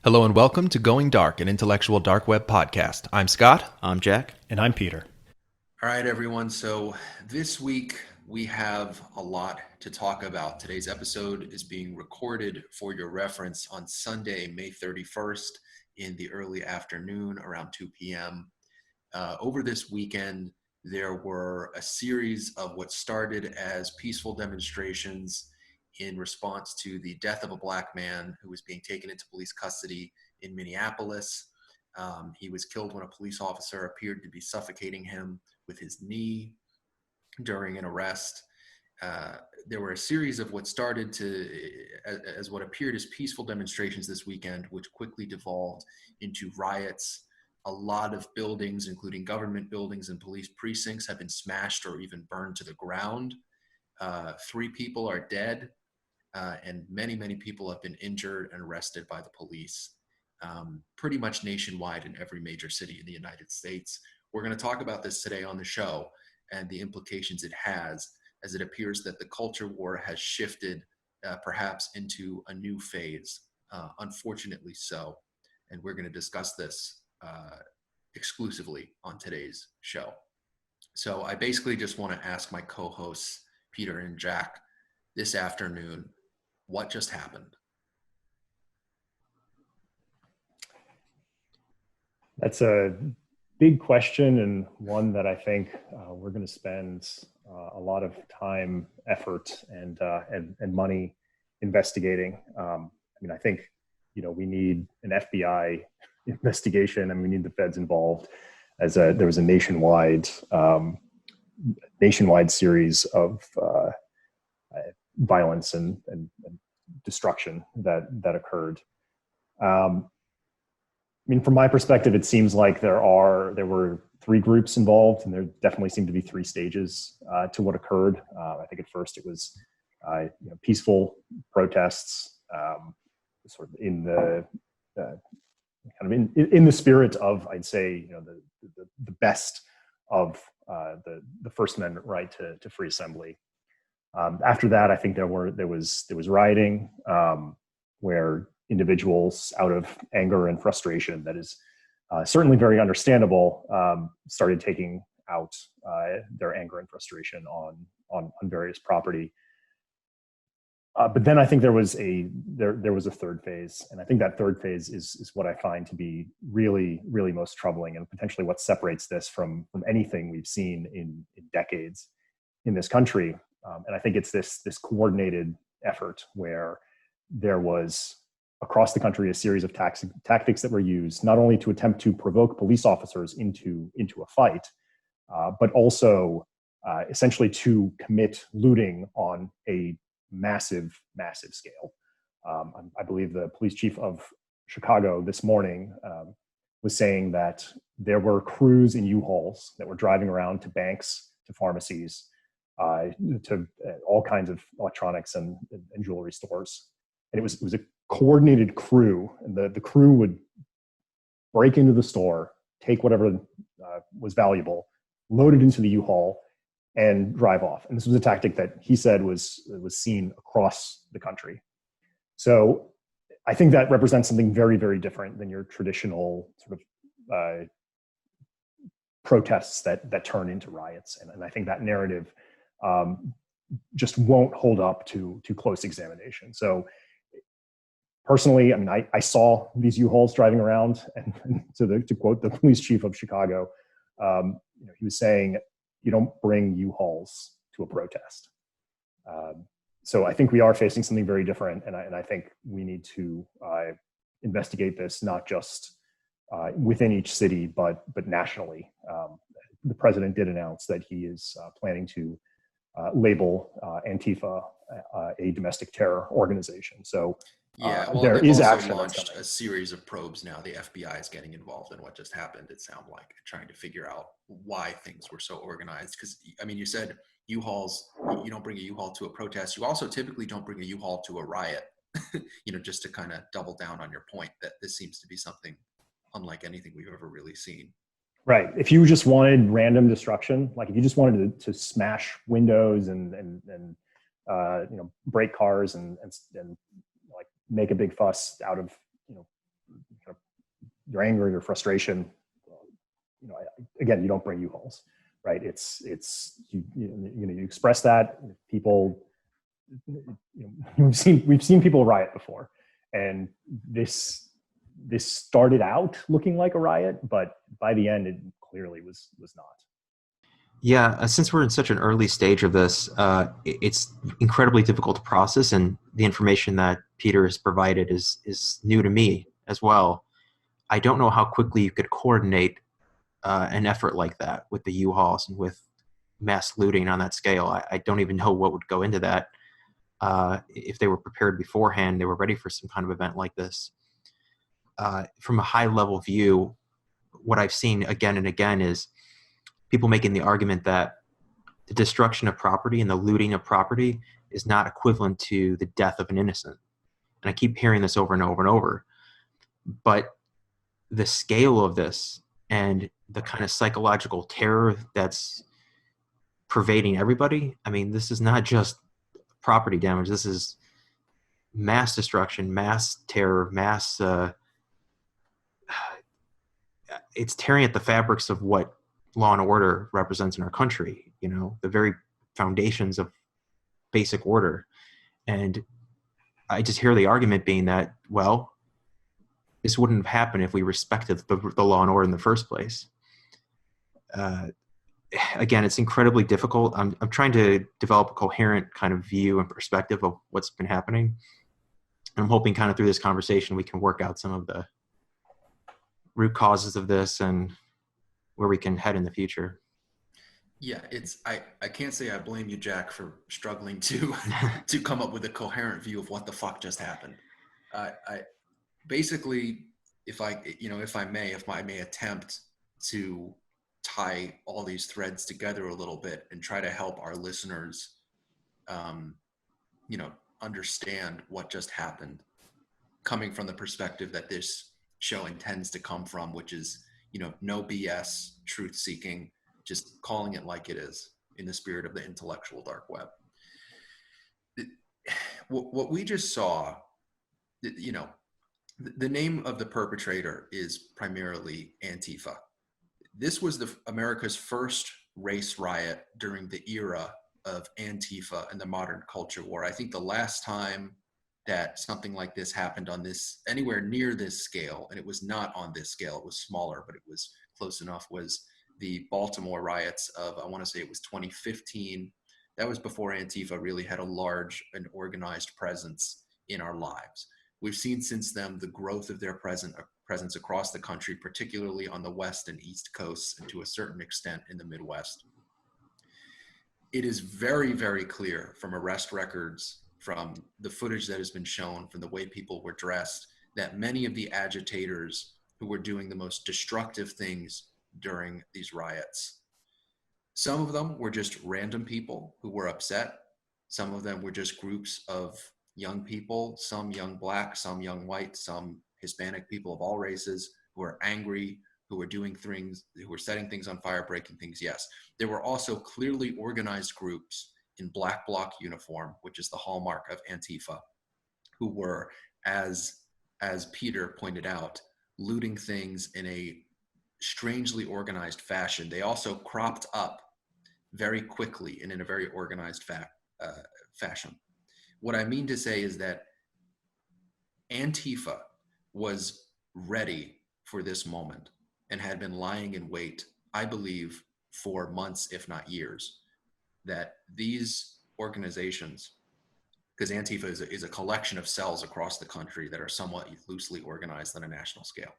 Hello and welcome to Going Dark, an intellectual dark web podcast. I'm Scott. I'm Jack. And I'm Peter. All right, everyone. So this week we have a lot to talk about. Today's episode is being recorded for your reference on Sunday, May 31st in the early afternoon around 2 p.m. Over this weekend, there were a series of what started as peaceful demonstrations in response to the death of a black man who was being taken into police custody in Minneapolis. He was killed when a police officer appeared to be suffocating him with his knee during an arrest. There were a series of what started as what appeared as peaceful demonstrations this weekend, which quickly devolved into riots. A lot of buildings, including government buildings and police precincts, have been smashed or even burned to the ground. 3 people are dead. And many people have been injured and arrested by the police, pretty much nationwide in every major city in the United States. We're going to talk about this today on the show and the implications it has, as it appears that the culture war has shifted perhaps into a new phase, unfortunately so. And we're going to discuss this exclusively on today's show. So I basically just want to ask my co-hosts, Peter and Jack, this afternoon, what just happened? That's a big question, and one that I think we're going to spend a lot of time, effort, and money investigating. I think we need an FBI investigation, and we need the feds involved. There was a nationwide series of violence and destruction that occurred. From my perspective, it seems like there were 3 groups involved, and there definitely seemed to be 3 stages to what occurred. I think at first it was peaceful protests, sort of in the in the spirit of, I'd say, the best of the First Amendment right to free assembly. After that, I think there was rioting, where individuals, out of anger and frustration, that is certainly very understandable, started taking out their anger and frustration on various property. But then I think there was a third phase, and I think that third phase is what I find to be really most troubling, and potentially what separates this from anything we've seen in decades in this country. And I think it's this coordinated effort where there was, across the country, a series of tactics that were used not only to attempt to provoke police officers into a fight, but also essentially to commit looting on a massive scale. I believe the police chief of Chicago this morning was saying that there were crews in U-Hauls that were driving around to banks, to pharmacies, to all kinds of electronics and jewelry stores. And it was a coordinated crew, and the crew would break into the store, take whatever was valuable, load it into the U-Haul, and drive off. And this was a tactic that he said was seen across the country. So I think that represents something very different than your traditional sort of protests that turn into riots. And I think that narrative just won't hold up to close examination. So personally, I saw these U-Hauls driving around, and to quote the police chief of Chicago, he was saying, "You don't bring U-Hauls to a protest." So I think we are facing something very different, and I think we need to investigate this not just within each city, but nationally. The president did announce that he is planning to label Antifa a domestic terror organization. So there is action. They've also launched a series of probes now. The FBI is getting involved in what just happened, it sounds like, trying to figure out why things were so organized. Because, you said U-Hauls, you don't bring a U-Haul to a protest. You also typically don't bring a U-Haul to a riot, just to kind of double down on your point that this seems to be something unlike anything we've ever really seen. Right. If you just wanted random destruction, like if you just wanted to smash windows and break cars and like make a big fuss out of your anger, your frustration, again, you don't bring U-Hauls, right? You express that. People, we've seen people riot before, and this started out looking like a riot, but by the end, it clearly was not. Yeah, since we're in such an early stage of this, it's incredibly difficult to process, and the information that Peter has provided is new to me as well. I don't know how quickly you could coordinate an effort like that with the U-Hauls and with mass looting on that scale. I don't even know what would go into that. If they were prepared beforehand, they were ready for some kind of event like this. From a high-level view, what I've seen again and again is people making the argument that the destruction of property and the looting of property is not equivalent to the death of an innocent. And I keep hearing this over and over and over. But the scale of this and the kind of psychological terror that's pervading everybody, I mean, this is not just property damage. This is mass destruction, mass terror, it's tearing at the fabrics of what law and order represents in our country, the very foundations of basic order. And I just hear the argument being that, well, this wouldn't have happened if we respected the law and order in the first place. Again, it's incredibly difficult. I'm trying to develop a coherent kind of view and perspective of what's been happening. And I'm hoping kind of through this conversation, we can work out some of the root causes of this and where we can head in the future. Yeah, I can't say I blame you, Jack, for struggling to to come up with a coherent view of what the fuck just happened. I basically, if I may attempt to tie all these threads together a little bit and try to help our listeners, understand what just happened, coming from the perspective that this show intends to come from, which is, no BS, truth seeking, just calling it like it is in the spirit of the intellectual dark web. What we just saw, the name of the perpetrator is primarily Antifa. This was America's first race riot during the era of Antifa and the modern culture war. I think the last time that something like this happened on this, anywhere near this scale, and it was not on this scale, it was smaller, but it was close enough, was the Baltimore riots of, I want to say it was 2015. That was before Antifa really had a large and organized presence in our lives. We've seen since then the growth of their presence across the country, particularly on the West and East coasts, and to a certain extent in the Midwest. It is very, very clear from arrest records, from the footage that has been shown, from the way people were dressed, that many of the agitators who were doing the most destructive things during these riots, some of them were just random people who were upset. Some of them were just groups of young people, some young Black, some young white, some Hispanic people of all races who were angry, who were doing things, who were setting things on fire, breaking things. Yes, there were also clearly organized groups in black bloc uniform, which is the hallmark of Antifa, who were, as Peter pointed out, looting things in a strangely organized fashion. They also cropped up very quickly and in a very organized fashion. What I mean to say is that Antifa was ready for this moment and had been lying in wait, I believe, for months, if not years, that these organizations, because Antifa is a collection of cells across the country that are somewhat loosely organized on a national scale.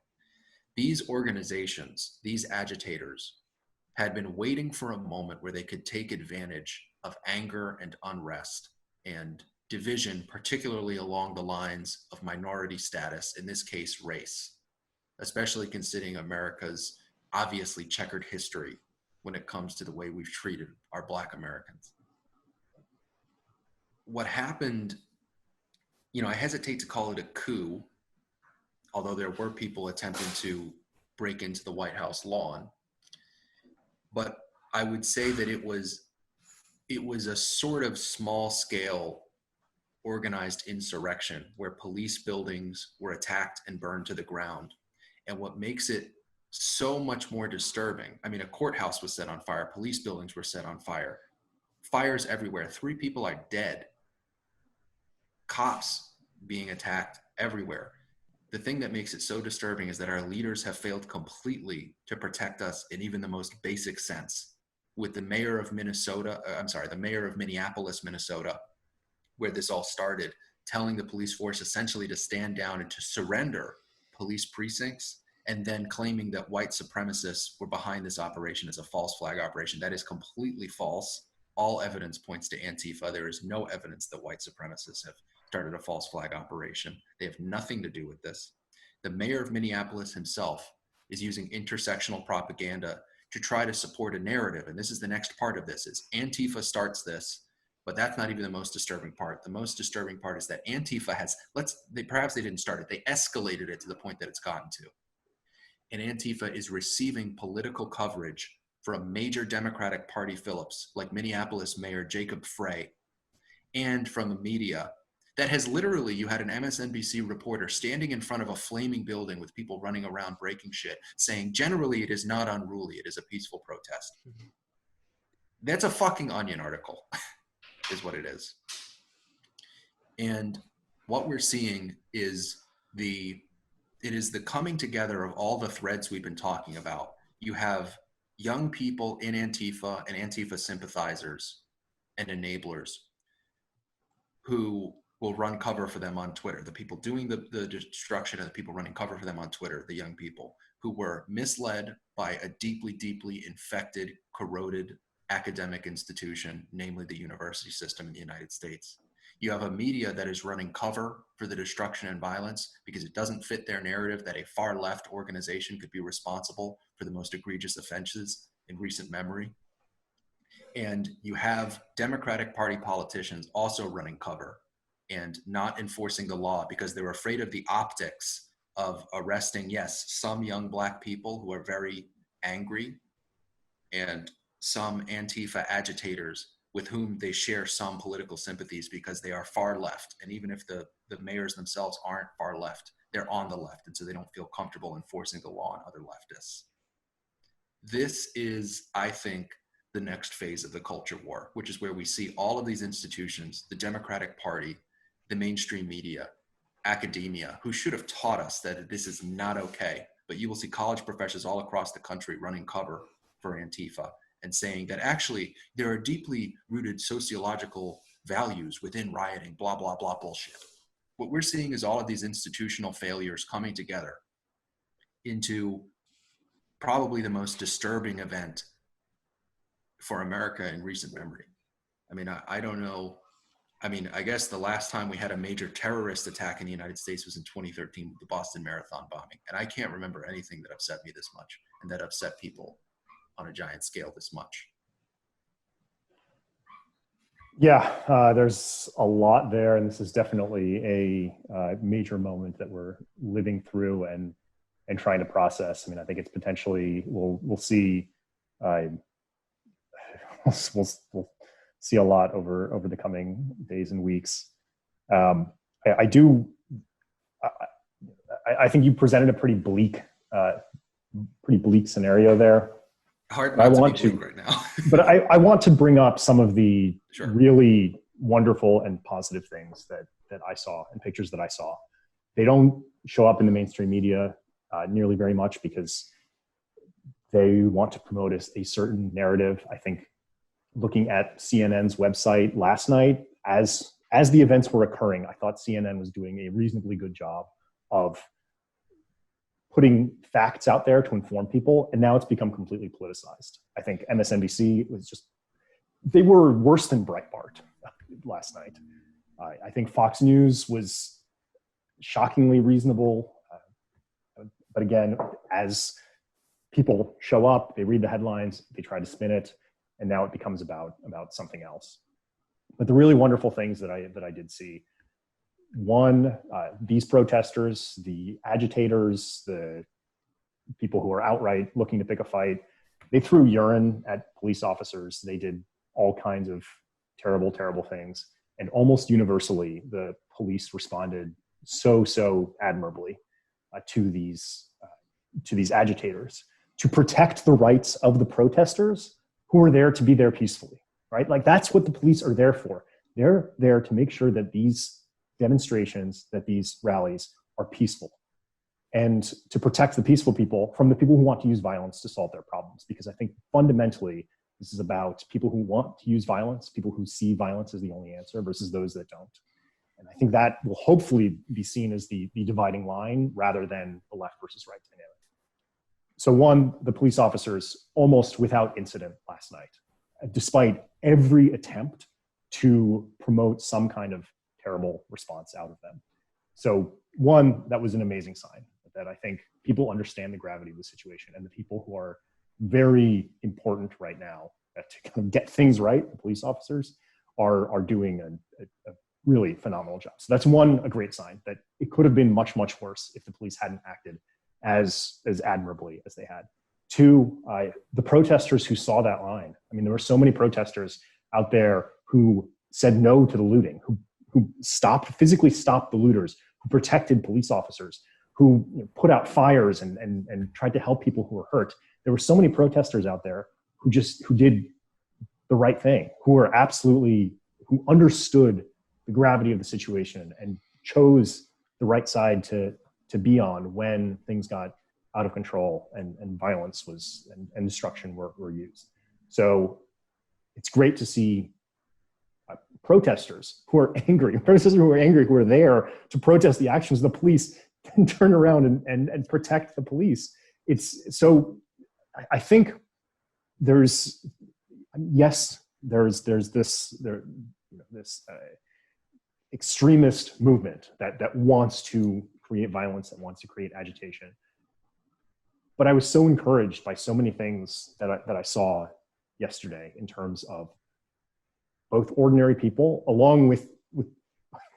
These organizations, these agitators, had been waiting for a moment where they could take advantage of anger and unrest and division, particularly along the lines of minority status, in this case, race, especially considering America's obviously checkered history when it comes to the way we've treated our Black Americans. What happened, I hesitate to call it a coup, although there were people attempting to break into the White House lawn. But I would say that it was a sort of small scale organized insurrection where police buildings were attacked and burned to the ground. And what makes it so much more disturbing, I mean, a courthouse was set on fire, police buildings were set on fire, fires everywhere, 3 people are dead, cops being attacked everywhere. The thing that makes it so disturbing is that our leaders have failed completely to protect us in even the most basic sense. With the mayor of the mayor of Minneapolis, Minnesota, where this all started, telling the police force essentially to stand down and to surrender police precincts, and then claiming that white supremacists were behind this operation as a false flag operation. That is completely false. All evidence points to Antifa. There is no evidence that white supremacists have started a false flag operation. They have nothing to do with this. The mayor of Minneapolis himself is using intersectional propaganda to try to support a narrative. And this is the next part of this, is Antifa starts this, but that's not even the most disturbing part. The most disturbing part is that Antifa has, perhaps they didn't start it, they escalated it to the point that it's gotten to. And Antifa is receiving political coverage from a major Democratic Party Phillips, like Minneapolis Mayor Jacob Frey, and from the media that has literally, you had an MSNBC reporter standing in front of a flaming building with people running around breaking shit, saying, generally it is not unruly, it is a peaceful protest. That's a fucking Onion article, is what it is. And what we're seeing is the coming together of all the threads we've been talking about. You have young people in Antifa and Antifa sympathizers and enablers who will run cover for them on Twitter. The people doing the destruction and the people running cover for them on Twitter, the young people who were misled by a deeply, deeply infected, corroded academic institution, namely the university system in the United States. You have a media that is running cover for the destruction and violence because it doesn't fit their narrative that a far left organization could be responsible for the most egregious offenses in recent memory. And you have Democratic Party politicians also running cover and not enforcing the law because they're afraid of the optics of arresting, yes, some young Black people who are very angry and some Antifa agitators with whom they share some political sympathies because they are far left. And even if the mayors themselves aren't far left, they're on the left. And so they don't feel comfortable enforcing the law on other leftists. This is, I think, the next phase of the culture war, which is where we see all of these institutions, the Democratic Party, the mainstream media, academia, who should have taught us that this is not okay. But you will see college professors all across the country running cover for Antifa and saying that actually there are deeply rooted sociological values within rioting, blah, blah, blah bullshit. What we're seeing is all of these institutional failures coming together into probably the most disturbing event for America in recent memory. I mean, I don't know. I mean, I guess the last time we had a major terrorist attack in the United States was in 2013 with the Boston Marathon bombing. And I can't remember anything that upset me this much and that upset people on a giant scale this much. Yeah, there's a lot there, and this is definitely a major moment that we're living through and trying to process. I mean, I think it's potentially we'll see we'll see a lot over the coming days and weeks. I think you presented a pretty bleak scenario there. Hard not to be bleak right now. But I want to bring up some of the Sure. really wonderful and positive things that I saw and pictures that I saw. They don't show up in the mainstream media nearly very much because they want to promote a certain narrative. I think looking at CNN's website last night, as the events were occurring, I thought CNN was doing a reasonably good job of putting facts out there to inform people, and now it's become completely politicized. I think MSNBC they were worse than Breitbart last night. I think Fox News was shockingly reasonable. But again, as people show up, they read the headlines, they try to spin it, and now it becomes about something else. But the really wonderful things that I did see, one, these protesters, the agitators, the people who are outright looking to pick a fight, they threw urine at police officers. They did all kinds of terrible, terrible things. And almost universally, the police responded so admirably to these to these agitators to protect the rights of the protesters who are there to be there peacefully, right? Like that's what the police are there for. They're there to make sure that these demonstrations, that these rallies are peaceful, and to protect the peaceful people from the people who want to use violence to solve their problems. Because I think fundamentally, this is about people who want to use violence, people who see violence as the only answer versus those that don't. And I think that will hopefully be seen as the dividing line rather than the left versus right dynamic. So one, the police officers almost without incident last night, despite every attempt to promote some kind of terrible response out of them. So one, that was an amazing sign that I think people understand the gravity of the situation, and the people who are very important right now to kind of get things right, the police officers, are doing a really phenomenal job. So that's one, a great sign that it could have been much, much worse if the police hadn't acted as admirably as they had. Two, the protesters who saw that line. I mean, there were so many protesters out there who said no to the looting, who physically stopped the looters, who protected police officers, who put out fires and tried to help people who were hurt. There were so many protesters out there who did the right thing, who understood the gravity of the situation and chose the right side to be on when things got out of control and violence and destruction were used. So it's great to see protesters who are angry, who are there to protest the actions of the police, and turn around and protect the police. It's so, I think there's this extremist movement that wants to create violence, that wants to create agitation. But I was so encouraged by so many things that I saw yesterday in terms of both ordinary people along with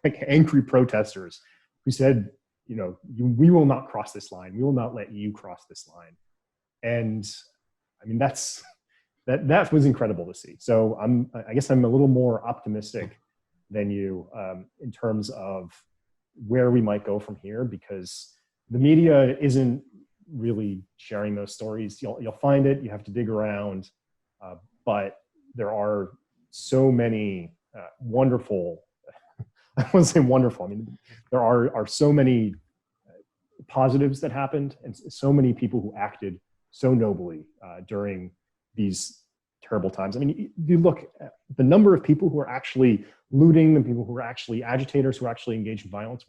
like angry protesters who said, we will not cross this line. We will not let you cross this line. And I mean, that was incredible to see. So I guess I'm a little more optimistic than you in terms of where we might go from here, because the media isn't really sharing those stories. You'll find it, you have to dig around, but there are so many wonderful, I wouldn't say wonderful, I mean, there are so many positives that happened, and so many people who acted so nobly during these terrible times. I mean, you look at the number of people who are actually looting, the people who are actually agitators, who are actually engaged in violence,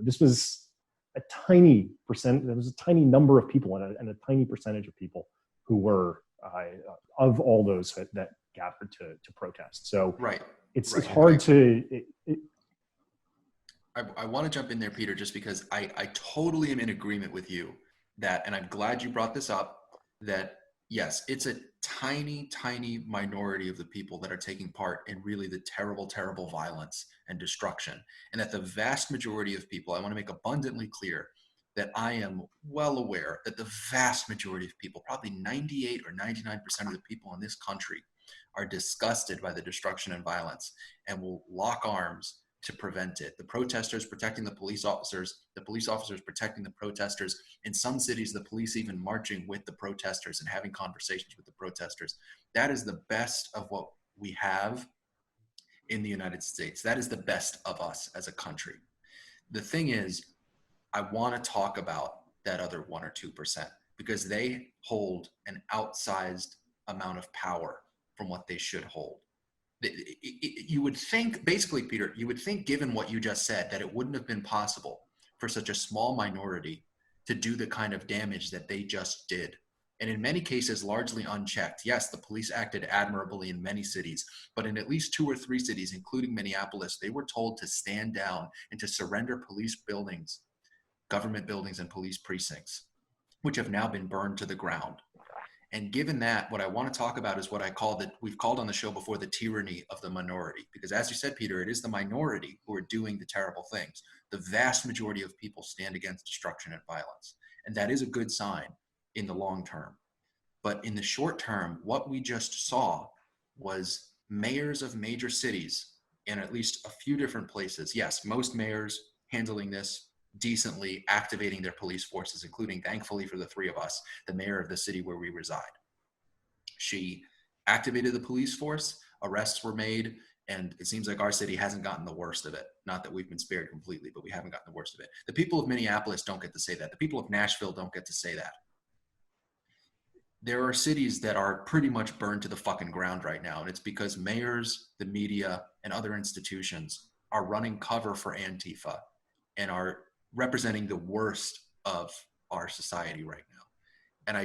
this was a tiny percent, there was a tiny number of people and a tiny percentage of people who were of all those that gathered to protest. So right. It's hard to... I want to jump in there, Peter, just because I totally am in agreement with you that, and I'm glad you brought this up, that yes, it's a tiny, tiny minority of the people that are taking part in really the terrible, terrible violence and destruction. And that the vast majority of people, I want to make abundantly clear that I am well aware that the vast majority of people, probably 98 or 99% of the people in this country, are disgusted by the destruction and violence and will lock arms to prevent it. The protesters protecting the police officers protecting the protesters. In some cities, the police even marching with the protesters and having conversations with the protesters. That is the best of what we have in the United States. That is the best of us as a country. The thing is, I want to talk about that other 1 or 2% because they hold an outsized amount of power from what they should hold. You would think, basically, Peter, you would think, given what you just said, that it wouldn't have been possible for such a small minority to do the kind of damage that they just did. And in many cases, largely unchecked. Yes, the police acted admirably in many cities, but in at least 2 or 3 cities, including Minneapolis, they were told to stand down and to surrender police buildings, government buildings, and police precincts, which have now been burned to the ground. And given that, what I want to talk about is what we've called on the show before, the tyranny of the minority. Because as you said, Peter, it is the minority who are doing the terrible things. The vast majority of people stand against destruction and violence. And that is a good sign in the long term. But in the short term, what we just saw was mayors of major cities in at least a few different places. Yes, most mayors handling this decently activating their police forces, including, thankfully for the three of us, the mayor of the city where we reside. She activated the police force, arrests were made, and it seems like our city hasn't gotten the worst of it. Not that we've been spared completely, but we haven't gotten the worst of it. The people of Minneapolis don't get to say that. The people of Nashville don't get to say that. There are cities that are pretty much burned to the fucking ground right now, and it's because mayors, the media, and other institutions are running cover for Antifa and are representing the worst of our society right now. And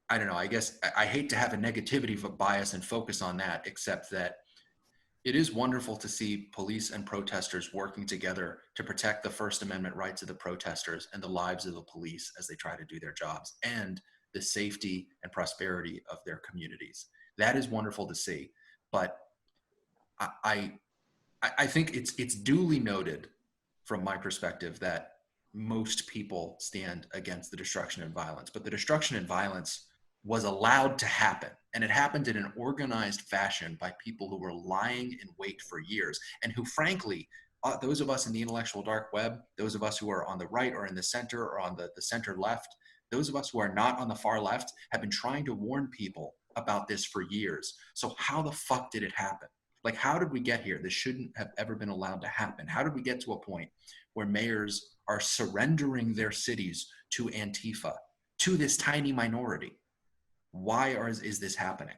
I don't know, I guess I hate to have a negativity bias and focus on that, except that it is wonderful to see police and protesters working together to protect the First Amendment rights of the protesters and the lives of the police as they try to do their jobs, and the safety and prosperity of their communities. That is wonderful to see. But I think it's duly noted from my perspective that most people stand against the destruction and violence, but the destruction and violence was allowed to happen. And it happened in an organized fashion by people who were lying in wait for years, and who, frankly, those of us in the intellectual dark web, those of us who are on the right or in the center or on the center left, those of us who are not on the far left, have been trying to warn people about this for years. So how the fuck did it happen? Like, how did we get here? This shouldn't have ever been allowed to happen. How did we get to a point where mayors are surrendering their cities to Antifa, to this tiny minority? Why is this happening?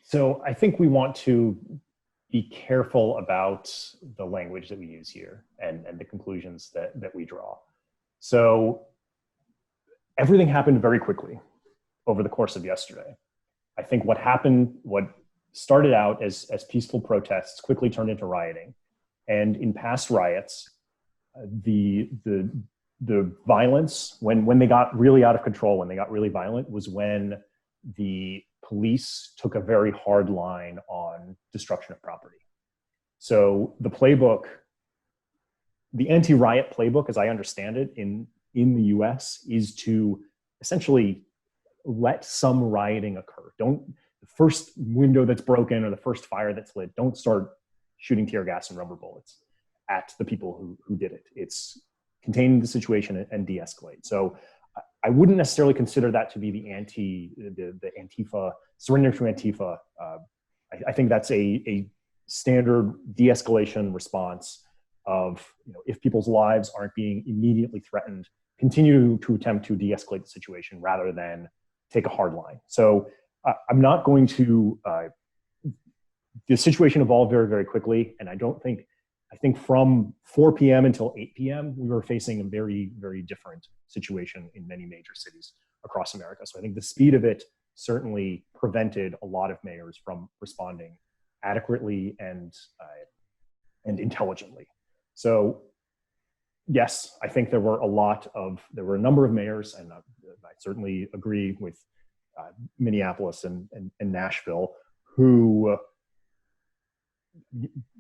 So I think we want to be careful about the language that we use here and the conclusions that we draw. So everything happened very quickly over the course of yesterday. I think what started out as peaceful protests quickly turned into rioting. And in past riots, the violence, when they got really out of control, when they got really violent, was when the police took a very hard line on destruction of property. So the playbook, the anti-riot playbook, as I understand it, in the US, is to essentially let some rioting occur. The first window that's broken or the first fire that's lit, don't start shooting tear gas and rubber bullets at the people who did it. It's contain the situation and de-escalate. So I wouldn't necessarily consider that to be the Antifa, surrender to Antifa. I think that's a standard de-escalation response of, if people's lives aren't being immediately threatened, continue to attempt to de-escalate the situation rather than take a hard line. So I'm not going to, the situation evolved very, very quickly. And I think from 4 p.m. until 8 p.m., we were facing a very, very different situation in many major cities across America. So I think the speed of it certainly prevented a lot of mayors from responding adequately and intelligently. So yes, I think there were a number of mayors, and I certainly agree with Minneapolis and Nashville, who,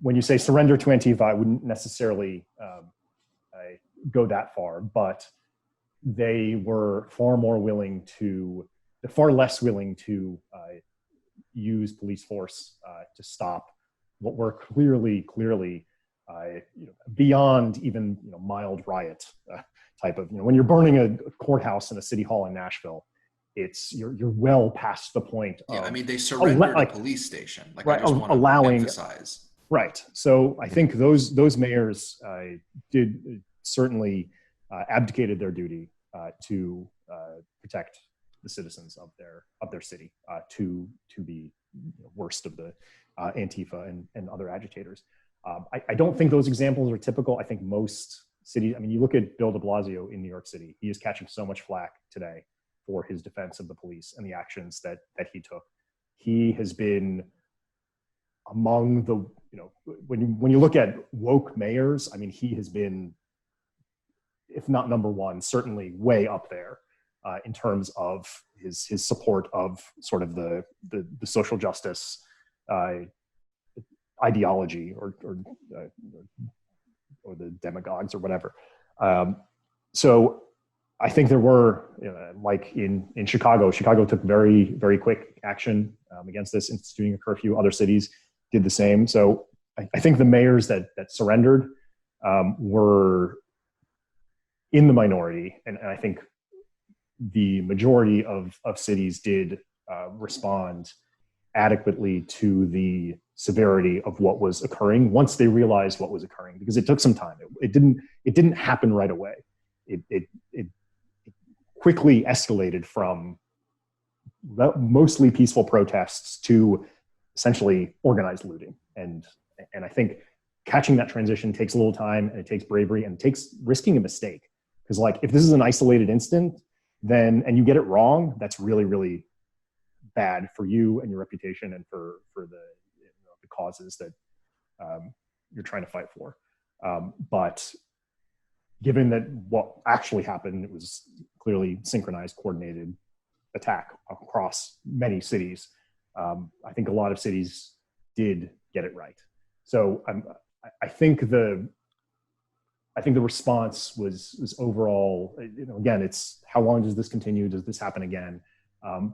when you say surrender to Antifa, I wouldn't necessarily go that far, but they were far less willing to use police force to stop what were clearly beyond even mild riot type of, when you're burning a courthouse in a city hall in Nashville, you're well past the point of, yeah, I mean, they surrendered a police station. Like, right, I just want to emphasize. Right. So I think those mayors did certainly abdicated their duty to protect the citizens of their city, to the worst of the Antifa and other agitators. I don't think those examples are typical. I think most cities, I mean, you look at Bill de Blasio in New York City, he is catching so much flack today for his defense of the police and the actions that he took. He has been among the, when you look at woke mayors, I mean, he has been, if not number one, certainly way up there in terms of his support of sort of the social justice ideology or the demagogues or whatever. So I think there were, like in Chicago took very, very quick action against this, instituting a curfew. Other cities did the same. So I think the mayors that surrendered were in the minority, and I think the majority of cities did respond adequately to the severity of what was occurring once they realized what was occurring, because it took some time. It didn't happen right away. It quickly escalated from mostly peaceful protests to essentially organized looting. And I think catching that transition takes a little time, and it takes bravery, and it takes risking a mistake. Because like, if this is an isolated incident, then, and you get it wrong, that's really, really bad for you and your reputation, and for the causes that you're trying to fight for. But given that what actually happened, it was clearly synchronized, coordinated attack across many cities. I think a lot of cities did get it right. So I think the response was overall, again, it's how long does this continue? Does this happen again?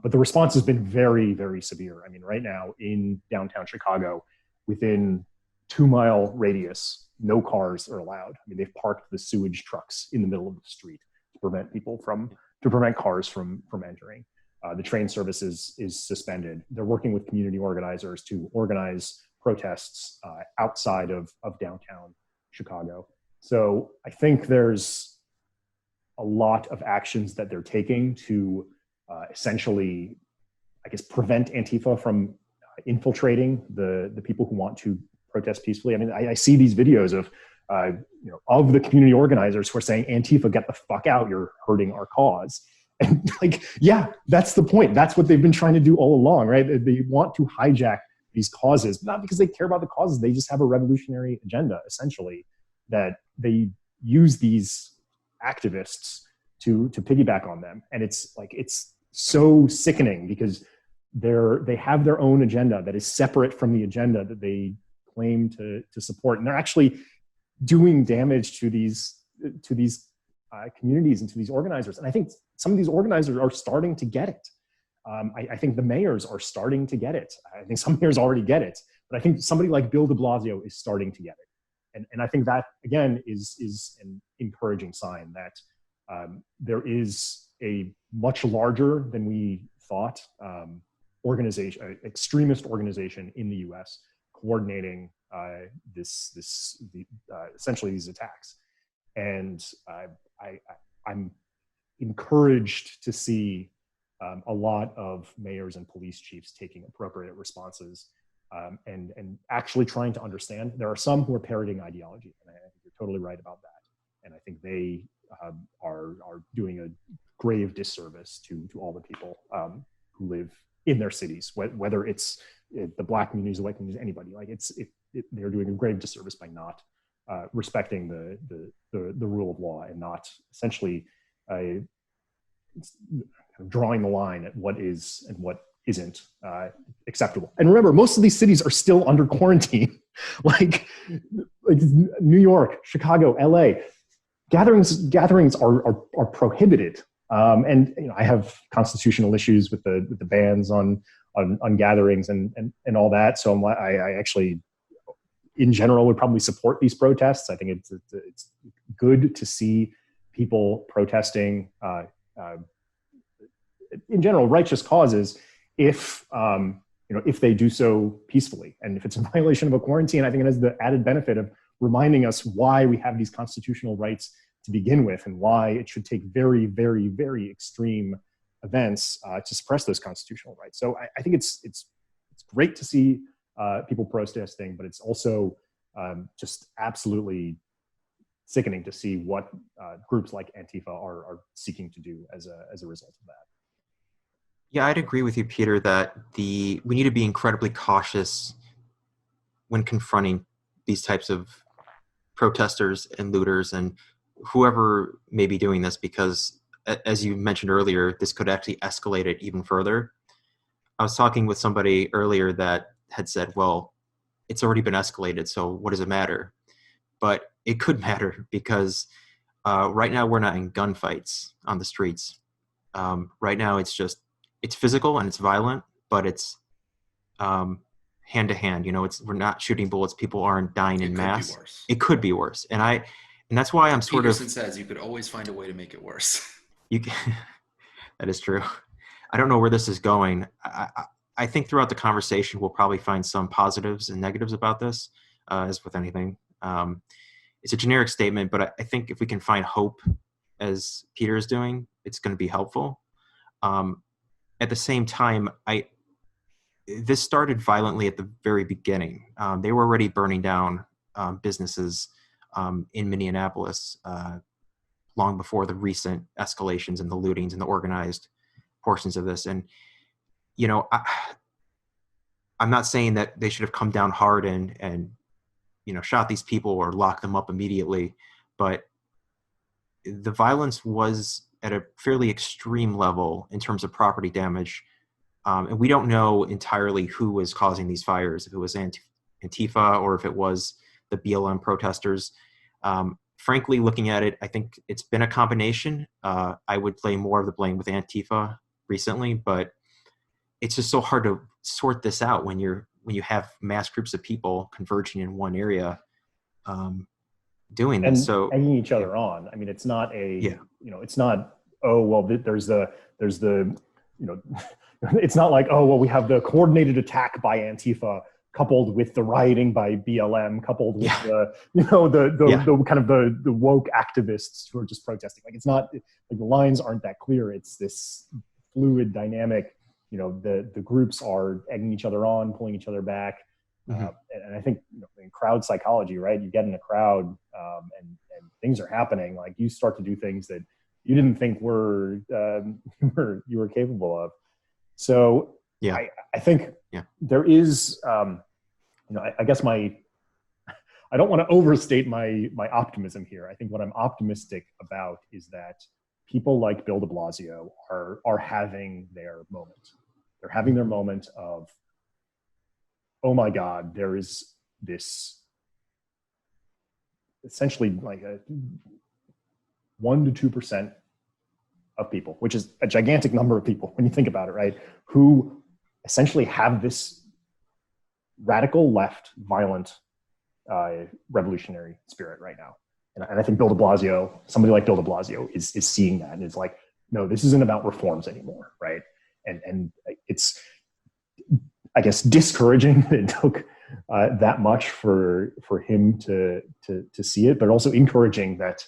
But the response has been very, very severe. I mean, right now in downtown Chicago, within 2-mile radius, no cars are allowed. I mean, they've parked the sewage trucks in the middle of the street to prevent cars from entering. The train service is suspended. They're working with community organizers to organize protests outside of downtown Chicago. So I think there's a lot of actions that they're taking to essentially, I guess, prevent Antifa from infiltrating the people who want to protest peacefully. I mean, I see these videos of the community organizers who are saying, Antifa, get the fuck out, you're hurting our cause. And like, yeah, that's the point. That's what they've been trying to do all along, right? They want to hijack these causes, not because they care about the causes. They just have a revolutionary agenda, essentially, that they use these activists to piggyback on them. And it's so sickening, because they have their own agenda that is separate from the agenda that they claim to support. And they're actually doing damage to these communities and to these organizers. And I think some of these organizers are starting to get it. I think the mayors are starting to get it. I think some mayors already get it, but I think somebody like Bill de Blasio is starting to get it. And I think that, again, is an encouraging sign that there is a much larger than we thought extremist organization in the US coordinating essentially these attacks. And I'm encouraged to see a lot of mayors and police chiefs taking appropriate responses and actually trying to understand. There are some who are parroting ideology, and I think you're totally right about that. And I think they are doing a grave disservice to all the people who live in their cities, whether it's the Black communities, the white communities, anybody. Like they're doing a grave disservice by not respecting the rule of law, and not essentially drawing the line at what is and what isn't acceptable. And remember, most of these cities are still under quarantine. like New York, Chicago, LA, gatherings are prohibited. And I have constitutional issues with the bans on gatherings and all that. So I actually, in general, would probably support these protests. I think it's good to see people protesting in general righteous causes if they do so peacefully. And if it's a violation of a quarantine, I think it has the added benefit of reminding us why we have these constitutional rights to begin with, and why it should take very, very, very extreme events to suppress those constitutional rights. So I think it's great to see people protesting, but it's also just absolutely sickening to see what groups like Antifa are seeking to do as a result of that. Yeah, I'd agree with you, Peter, that we need to be incredibly cautious when confronting these types of protesters and looters and whoever may be doing this, because as you mentioned earlier, this could actually escalate it even further. I was talking with somebody earlier that had said, well, it's already been escalated, so what does it matter? But it could matter, because right now we're not in gunfights on the streets. Right now it's physical and it's violent, but it's hand to hand. We're not shooting bullets. People aren't dying in mass. It could be worse. And And that's why I'm As sort of, Peterson says, you could always find a way to make it worse. you, that is true. I don't know where this is going. I think throughout the conversation, we'll probably find some positives and negatives about this, as with anything. It's a generic statement, but I think if we can find hope, as Peter is doing, it's going to be helpful. At the same time, this started violently at the very beginning. They were already burning down businesses in Minneapolis long before the recent escalations and the lootings and the organized portions of this. And, you know, I'm not saying that they should have come down hard and shot these people or locked them up immediately, but the violence was at a fairly extreme level in terms of property damage. And we don't know entirely who was causing these fires, if it was Antifa or if it was the BLM protesters. Frankly, looking at it, I think it's been a combination. I would lay more of the blame with Antifa recently, but it's just so hard to sort this out when you have mass groups of people converging in one area doing this. And so egging each other on. I mean, it's not Yeah. it's not, oh, well, there's the, it's not like, oh, well, we have the coordinated attack by Antifa coupled with the rioting by BLM, coupled with the kind of the woke activists who are just protesting. Like, it's not, like, the lines aren't that clear. It's this fluid dynamic. The groups are egging each other on, pulling each other back. Mm-hmm. And I think in crowd psychology, right? You get in a crowd and things are happening. Like, you start to do things that you didn't think you were capable of. So Yeah. I think there is, I guess I don't want to overstate my optimism here. I think what I'm optimistic about is that people like Bill de Blasio are having their moment. They're having their moment of, oh my God, there is this essentially like a 1% to 2% of people, which is a gigantic number of people when you think about it, right? Who essentially have this radical left, violent, revolutionary spirit right now. And I think Bill de Blasio, somebody like Bill de Blasio is seeing that and is like, no, this isn't about reforms anymore, right? And it's, I guess, discouraging that it took that much for him to see it, but also encouraging that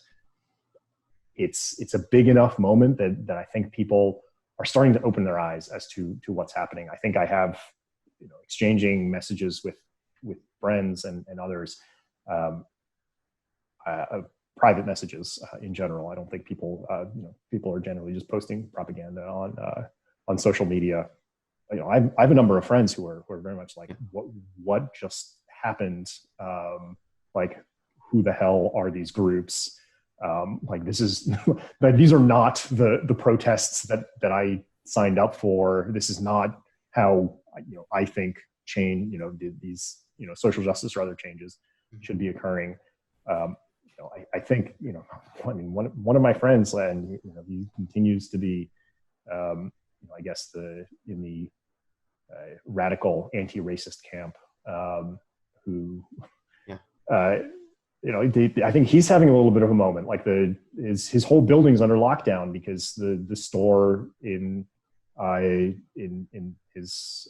it's a big enough moment that I think people are starting to open their eyes as to what's happening. I think I have, exchanging messages with friends and others, private messages in general. I don't think people are generally just posting propaganda on social media. I have a number of friends who are very much like, what just happened? Like, who the hell are these groups? Like, this is like, these are not the protests that I signed up for. This is not how I think change, these social justice or other changes should be occurring. I think I mean, one of my friends, and he continues to be, I guess in the radical anti-racist camp, who, I think he's having a little bit of a moment. Like, his whole building's under lockdown because the store in his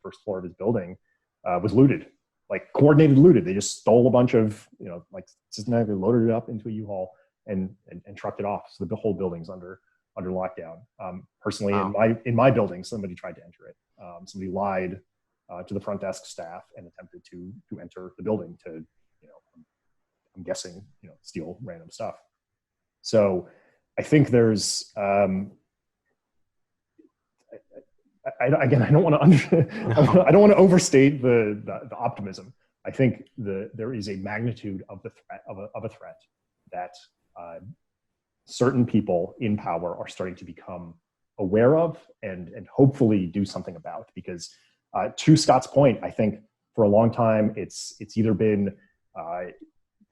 first floor of his building was looted, like coordinated looted. They just stole a bunch of, like, systematically loaded it up into a U-Haul and trucked it off. So the whole building's under lockdown. Personally, wow. in my building, somebody tried to enter it. Somebody lied to the front desk staff and attempted to enter the building to, I'm guessing, steal random stuff. So I think there's, again, I don't want to overstate the optimism. I think there is a magnitude of the threat of a threat that certain people in power are starting to become aware of and hopefully do something about. Because to Scott's point, I think for a long time it's either been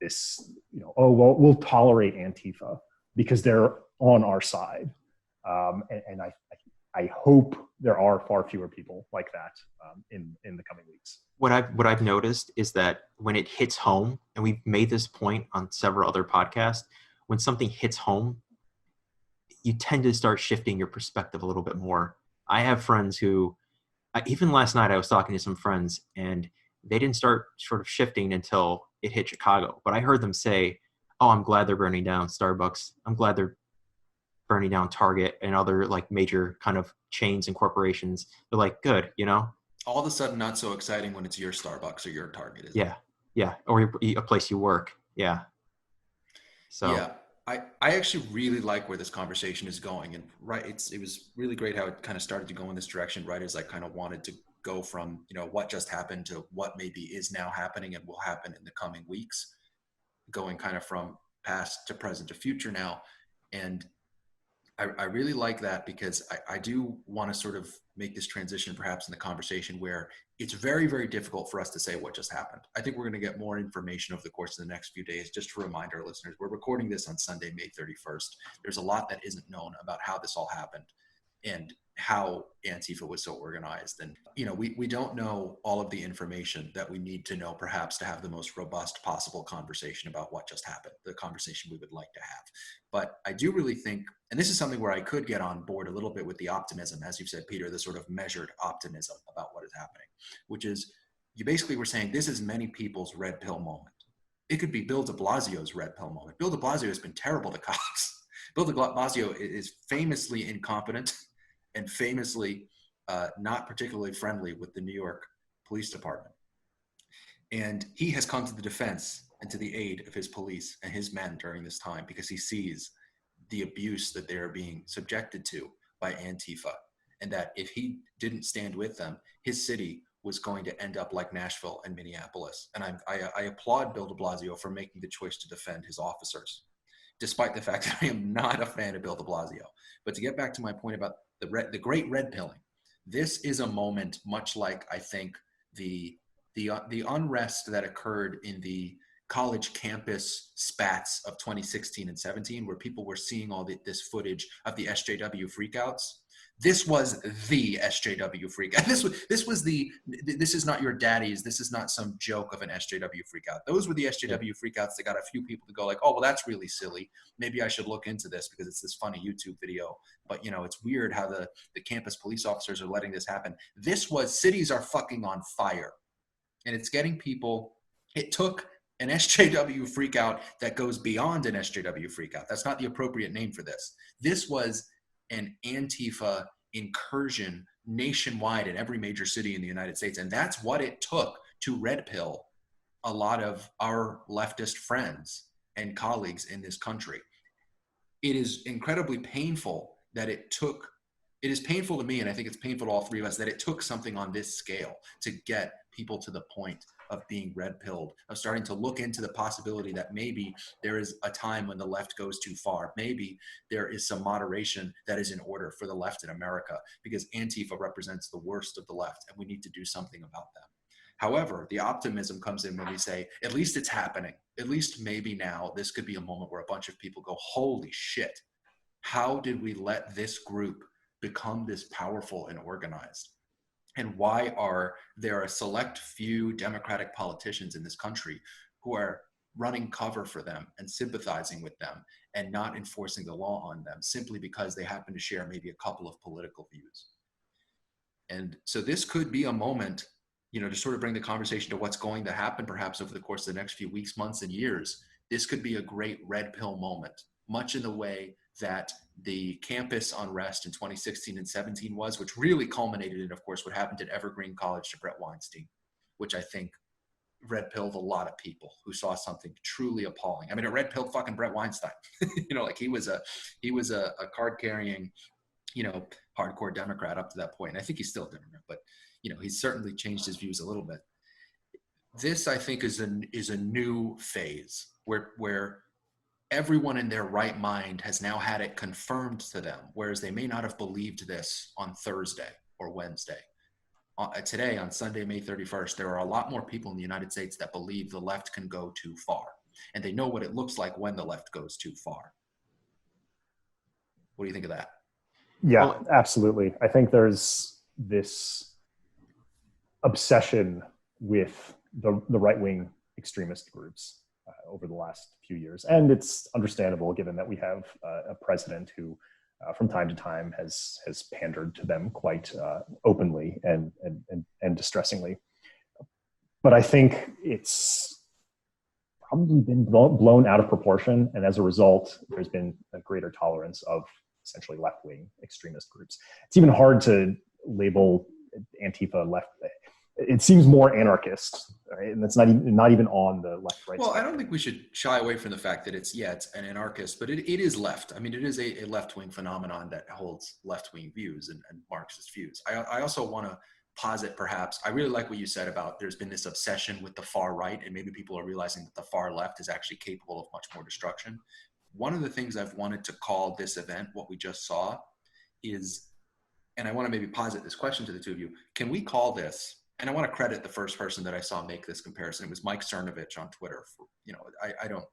this, oh, well, we'll tolerate Antifa because they're on our side, and I hope there are far fewer people like that in the coming weeks. What I've noticed is that when it hits home, and we've made this point on several other podcasts, when something hits home, you tend to start shifting your perspective a little bit more. I have friends who, even last night, I was talking to some friends, and they didn't start sort of shifting until it hit Chicago. But I heard them say, "Oh, I'm glad they're burning down Starbucks. I'm glad they're burning down Target and other like major kind of chains and corporations." They're like, "Good, you know." All of a sudden, not so exciting when it's your Starbucks or your Target, is it? Yeah, yeah, or a place you work. Yeah. So Yeah, I actually really like where this conversation is going, and right, it was really great how it kind of started to go in this direction, right? As I kind of wanted to go from what just happened to what maybe is now happening and will happen in the coming weeks, going kind of from past to present to future now, and I really like that because I do want to sort of make this transition perhaps in the conversation where it's very, very difficult for us to say what just happened. I think we're going to get more information over the course of the next few days. Just to remind our listeners, we're recording this on Sunday, May 31st. There's a lot that isn't known about how this all happened and how Antifa was so organized. And, we don't know all of the information that we need to know perhaps to have the most robust possible conversation about what just happened, the conversation we would like to have. But I do really think, and this is something where I could get on board a little bit with the optimism, as you've said, Peter, the sort of measured optimism about what is happening, which is you basically were saying this is many people's red pill moment. It could be Bill de Blasio's red pill moment. Bill de Blasio has been terrible to cops. Bill de Blasio is famously incompetent and famously not particularly friendly with the New York Police Department. And he has come to the defense and to the aid of his police and his men during this time because he sees the abuse that they are being subjected to by Antifa. And that if he didn't stand with them, his city was going to end up like Nashville and Minneapolis. And I applaud Bill de Blasio for making the choice to defend his officers, despite the fact that I am not a fan of Bill de Blasio. But to get back to my point about the great red pilling, this is a moment much like I think the unrest that occurred in the college campus spats of 2016 and 17, where people were seeing all this footage of the SJW freakouts. This was the SJW freakout. This is not your daddy's. This is not some joke of an SJW freakout. Those were the SJW freakouts that got a few people to go like, oh, well, that's really silly. Maybe I should look into this because it's this funny YouTube video. But, it's weird how the campus police officers are letting this happen. This was cities are fucking on fire. And it's getting people, it took an SJW freakout that goes beyond an SJW freakout. That's not the appropriate name for this. This was an Antifa incursion nationwide in every major city in the United States. And that's what it took to red pill a lot of our leftist friends and colleagues in this country. It is incredibly painful that it is painful to me, and I think it's painful to all three of us, that it took something on this scale to get people to the point of being red pilled, of starting to look into the possibility that maybe there is a time when the left goes too far. Maybe there is some moderation that is in order for the left in America, because Antifa represents the worst of the left and we need to do something about them. However, the optimism comes in when we say, at least it's happening. At least maybe now this could be a moment where a bunch of people go, holy shit, how did we let this group become this powerful and organized? And why are there a select few Democratic politicians in this country who are running cover for them and sympathizing with them and not enforcing the law on them simply because they happen to share maybe a couple of political views? And so this could be a moment, to sort of bring the conversation to what's going to happen perhaps over the course of the next few weeks, months, and years. This could be a great red pill moment, much in the way that the campus unrest in 2016 and 17 was, which really culminated in, of course, what happened at Evergreen College to Brett Weinstein, which I think red pilled a lot of people who saw something truly appalling. I mean, it red pilled fucking Brett Weinstein. Like he was a card carrying, hardcore Democrat up to that point. And I think he's still a Democrat, but he's certainly changed his views a little bit. This, I think, is a new phase where everyone in their right mind has now had it confirmed to them, whereas they may not have believed this on Thursday or Wednesday. Today, on Sunday, May 31st, there are a lot more people in the United States that believe the left can go too far. And they know what it looks like when the left goes too far. What do you think of that? Yeah, Well, absolutely. I think there's this obsession with the right wing extremist groups over the last few years, and it's understandable given that we have a president who, from time to time, has pandered to them quite openly and distressingly. But I think it's probably been blown out of proportion, and as a result, there's been a greater tolerance of essentially left-wing extremist groups. It's even hard to label Antifa left. It seems more anarchist, right? And that's not even on the left-right. Well, I don't think we should shy away from the fact that it's an anarchist, but it is left. I mean, it is a left-wing phenomenon that holds left-wing views and Marxist views. I also want to posit, perhaps, I really like what you said about there's been this obsession with the far right, and maybe people are realizing that the far left is actually capable of much more destruction. One of the things I've wanted to call this event, what we just saw, is, and I want to maybe posit this question to the two of you, can we call this, and I want to credit the first person that I saw make this comparison. It was Mike Cernovich on Twitter. I don't,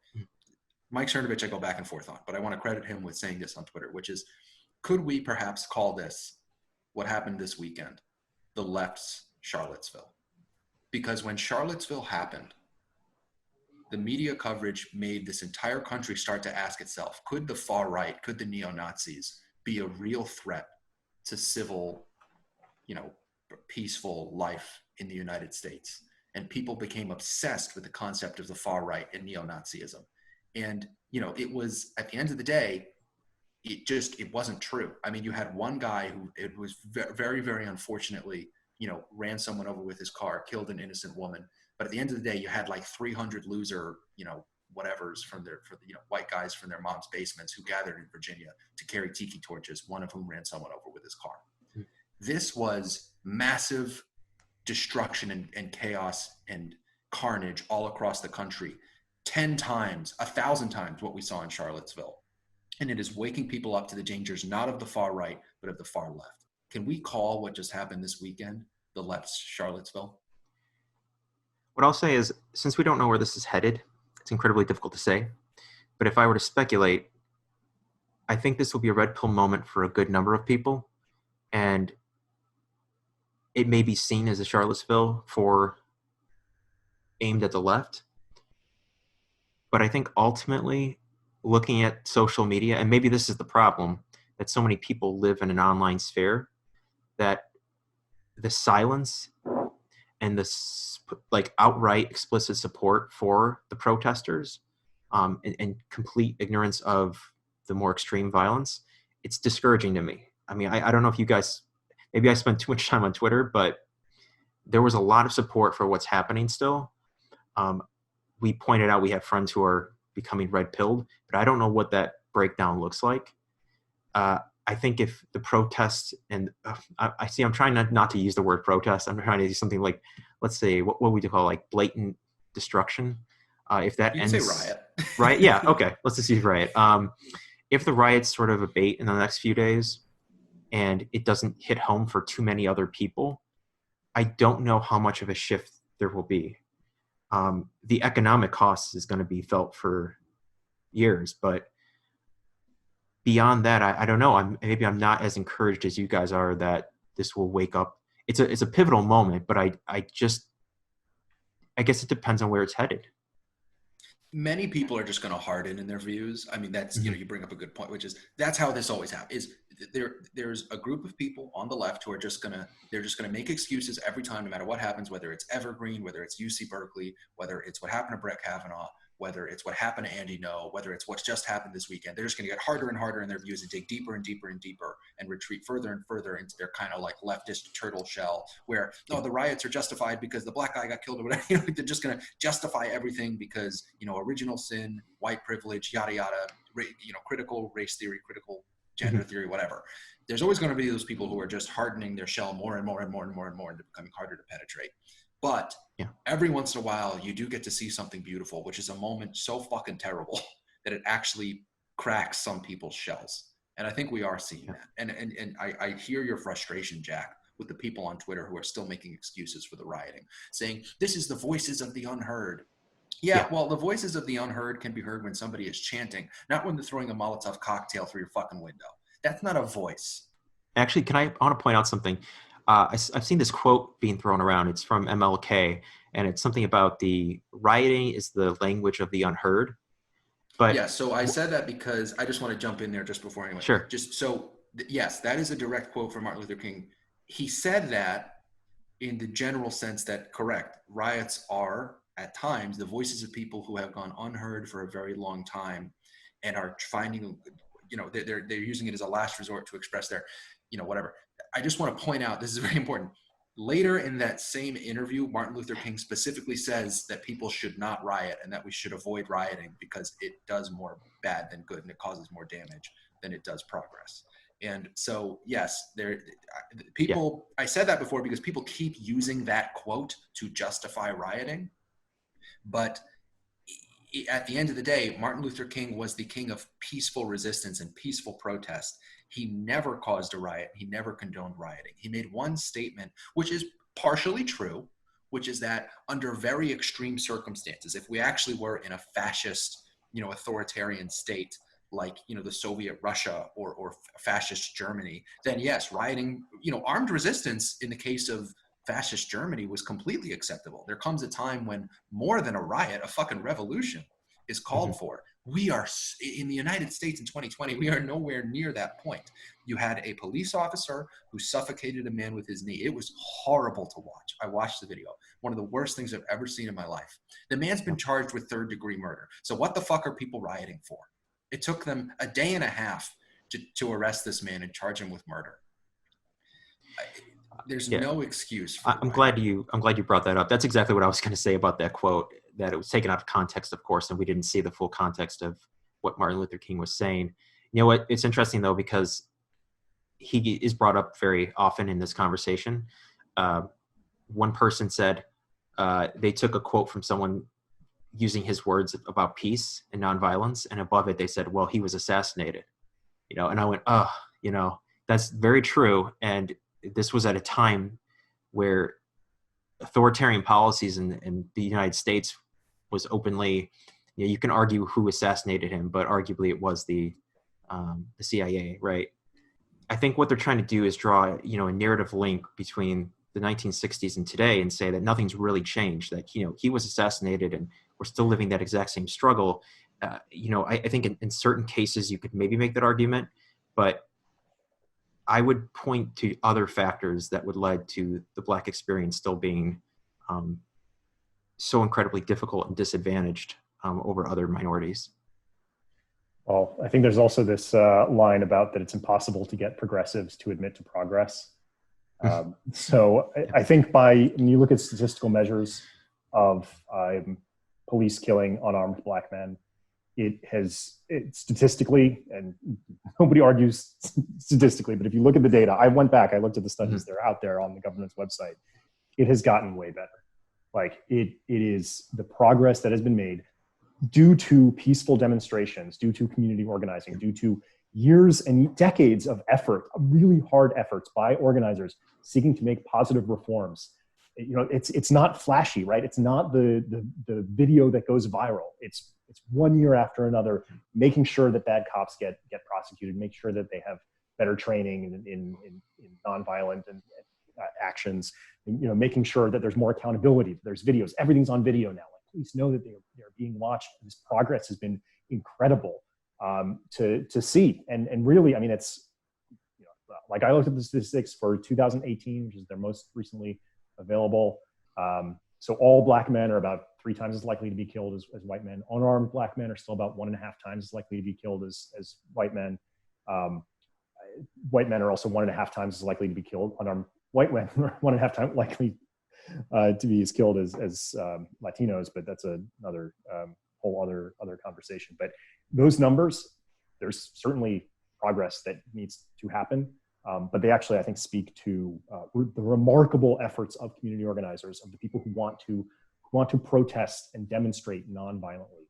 Mike Cernovich, I go back and forth on, but I want to credit him with saying this on Twitter, which is, could we perhaps call this what happened this weekend, the left's Charlottesville? Because when Charlottesville happened, the media coverage made this entire country start to ask itself, could the far right, could the neo-Nazis be a real threat to civil, peaceful life in the United States? And people became obsessed with the concept of the far right and neo-Nazism. And, it was, at the end of the day, it wasn't true. I mean, you had one guy who, it was very, very unfortunately, ran someone over with his car, killed an innocent woman. But at the end of the day, you had like 300 loser, whatevers white guys from their mom's basements who gathered in Virginia to carry tiki torches, one of whom ran someone over with his car. This was massive destruction and chaos and carnage all across the country, 10 times, 1,000 times what we saw in Charlottesville. And it is waking people up to the dangers, not of the far right, but of the far left. Can we call what just happened this weekend the left's Charlottesville? what I'll say is, since we don't know where this is headed, it's incredibly difficult to say. But if I were to speculate, I think this will be a red pill moment for a good number of people. And it may be seen as a Charlottesville aimed at the left. But I think ultimately, looking at social media, and maybe this is the problem, that so many people live in an online sphere, that the silence and this outright explicit support for the protesters, and complete ignorance of the more extreme violence, it's discouraging to me. I mean, I don't know if you guys, maybe I spent too much time on Twitter, but there was a lot of support for what's happening still. We pointed out we have friends who are becoming red-pilled, but I don't know what that breakdown looks like. I think if the protests, and I'm trying not to use the word protest. I'm trying to use something like, let's say, what we call like blatant destruction. If that ends, you can say riot. Right? Yeah. Okay. Let's just use riot. If the riots sort of abate in the next few days, and it doesn't hit home for too many other people, I don't know how much of a shift there will be. The economic cost is going to be felt for years, but beyond that, I don't know. Maybe I'm not as encouraged as you guys are that this will wake up. It's a pivotal moment, but I guess it depends on where it's headed. Many people are just going to harden in their views. I mean, that's, you bring up a good point, which is that's how this always happens. There's a group of people on the left who are they're just going to make excuses every time, no matter what happens, whether it's Evergreen, whether it's UC Berkeley, whether it's what happened to Brett Kavanaugh, whether it's what happened to Andy Ngo, whether it's what's just happened this weekend. They're just going to get harder and harder in their views and dig deeper and deeper and deeper and retreat further and further into their kind of like leftist turtle shell where, no, the riots are justified because the black guy got killed or whatever. They're just going to justify everything because, original sin, white privilege, yada, yada, critical race theory, critical gender theory, whatever. There's always going to be those people who are just hardening their shell more and more and more and more and more and becoming harder to penetrate. But every once in a while, you do get to see something beautiful, which is a moment so fucking terrible that it actually cracks some people's shells. And I think we are seeing that. And I hear your frustration, Jack, with the people on Twitter who are still making excuses for the rioting, saying, this is the voices of the unheard. Yeah, well, the voices of the unheard can be heard when somebody is chanting, not when they're throwing a Molotov cocktail through your fucking window. That's not a voice. Actually, I want to point out something. I've seen this quote being thrown around. It's from MLK, and it's something about the rioting is the language of the unheard. Yeah, But so I said that because I just want to jump in there just before anyone. sure, Just so, yes, that is a direct quote from Martin Luther King. He said that in the general sense that, correct, riots are at times the voices of people who have gone unheard for a very long time and are finding, they're using it as a last resort to express their, whatever. I just want to point out, this is very important. Later in that same interview, Martin Luther King specifically says that people should not riot and that we should avoid rioting because it does more bad than good and it causes more damage than it does progress. And so, yes, yeah, people, I said that before because people keep using that quote to justify rioting. But at the end of the day, Martin Luther King was the king of peaceful resistance and peaceful protest. He never caused a riot. He never condoned rioting. He made one statement, which is partially true, which is that under very extreme circumstances, if we actually were in a fascist, authoritarian state, like, the Soviet Russia or fascist Germany, then yes, rioting, armed resistance in the case of fascist Germany was completely acceptable. There comes a time when more than a riot, a fucking revolution is called for. We are in the United States in 2020, we are nowhere near that point. You had a police officer who suffocated a man with his knee. It was horrible to watch. I watched the video. One of the worst things I've ever seen in my life. The man's been charged with third-degree murder. So what the fuck are people rioting for? It took them a day and a half to arrest this man and charge him with murder. There's yeah. no excuse for I'm glad you brought that up. That's exactly what I was going to say about that quote. That it was taken out of context, of course, and we didn't see the full context of what Martin Luther King was saying. You know what? It's interesting though because he is brought up very often in this conversation. One person said they took a quote from someone using his words about peace and nonviolence, and above it they said, "Well, he was assassinated." And I went, "Oh, that's very true." And this was at a time where authoritarian policies in the United States was openly, you can argue who assassinated him, but arguably it was the CIA, right? I think what they're trying to do is draw, a narrative link between the 1960s and today and say that nothing's really changed, that, he was assassinated and we're still living that exact same struggle. I think in certain cases you could maybe make that argument, but I would point to other factors that would lead to the Black experience still being so incredibly difficult and disadvantaged over other minorities. Well, I think there's also this line about that it's impossible to get progressives to admit to progress. So I think when you look at statistical measures of police killing unarmed Black men, it statistically, and nobody argues statistically, but if you look at the data, I went back, I looked at the studies that are out there on the government's website, it has gotten way better. Like it is the progress that has been made due to peaceful demonstrations, due to community organizing, due to years and decades of effort, really hard efforts by organizers seeking to make positive reforms. It's not flashy, right? It's not the video that goes viral. It's 1 year after another, making sure that bad cops get prosecuted, make sure that they have better training in nonviolent and actions, making sure that there's more accountability. There's videos. Everything's on video now. Like, police know that they're being watched. This progress has been incredible to see. And really, I mean, it's like I looked at the statistics for 2018, which is their most recently available. So all Black men are about 3 times as likely to be killed as white men. Unarmed Black men are still about 1.5 times as likely to be killed as white men. White men are also 1.5 times as likely to be killed. Unarmed white men are 1.5 times likely to be as killed as Latinos, but that's another whole other conversation. But those numbers, there's certainly progress that needs to happen. But they actually, I think, speak to the remarkable efforts of community organizers, of the people who want to protest and demonstrate nonviolently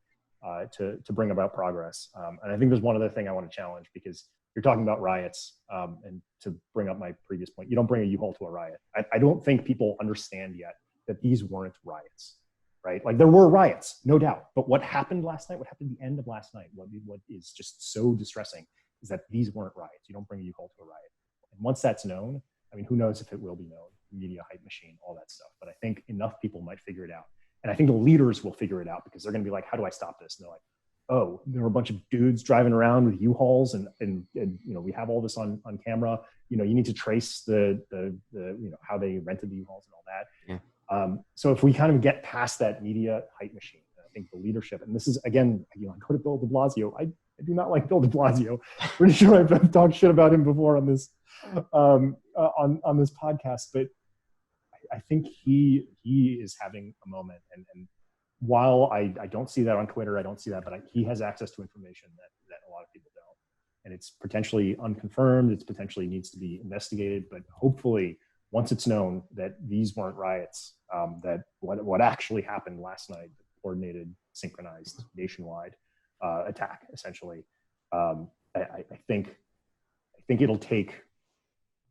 to bring about progress. And I think there's one other thing I want to challenge, because you're talking about riots, and to bring up my previous point, you don't bring a U-Haul to a riot. I don't think people understand yet that these weren't riots, right? Like, there were riots, no doubt. But what happened last night, what happened at the end of last night, what is just so distressing is that these weren't riots. You don't bring a U-Haul to a riot. And once that's known, I mean, who knows if it will be known, media hype machine, all that stuff. But I think enough people might figure it out. And I think the leaders will figure it out because they're going to be like, how do I stop this? And they're like, oh, there were a bunch of dudes driving around with U-Hauls and we have all this on camera. You need to trace the how they rented the U-Hauls and all that. Yeah. So if we kind of get past that media hype machine, I think the leadership, and this is, again, I go to Bill de Blasio. I do not like Bill de Blasio. Pretty sure I've talked shit about him before on this on this podcast, but I think he is having a moment. And while I don't see that on Twitter, I don't see that, but he has access to information that a lot of people don't. And it's potentially unconfirmed. It's potentially needs to be investigated, but hopefully once it's known that these weren't riots, that what actually happened last night, the coordinated, synchronized, nationwide attack, essentially, I think it'll take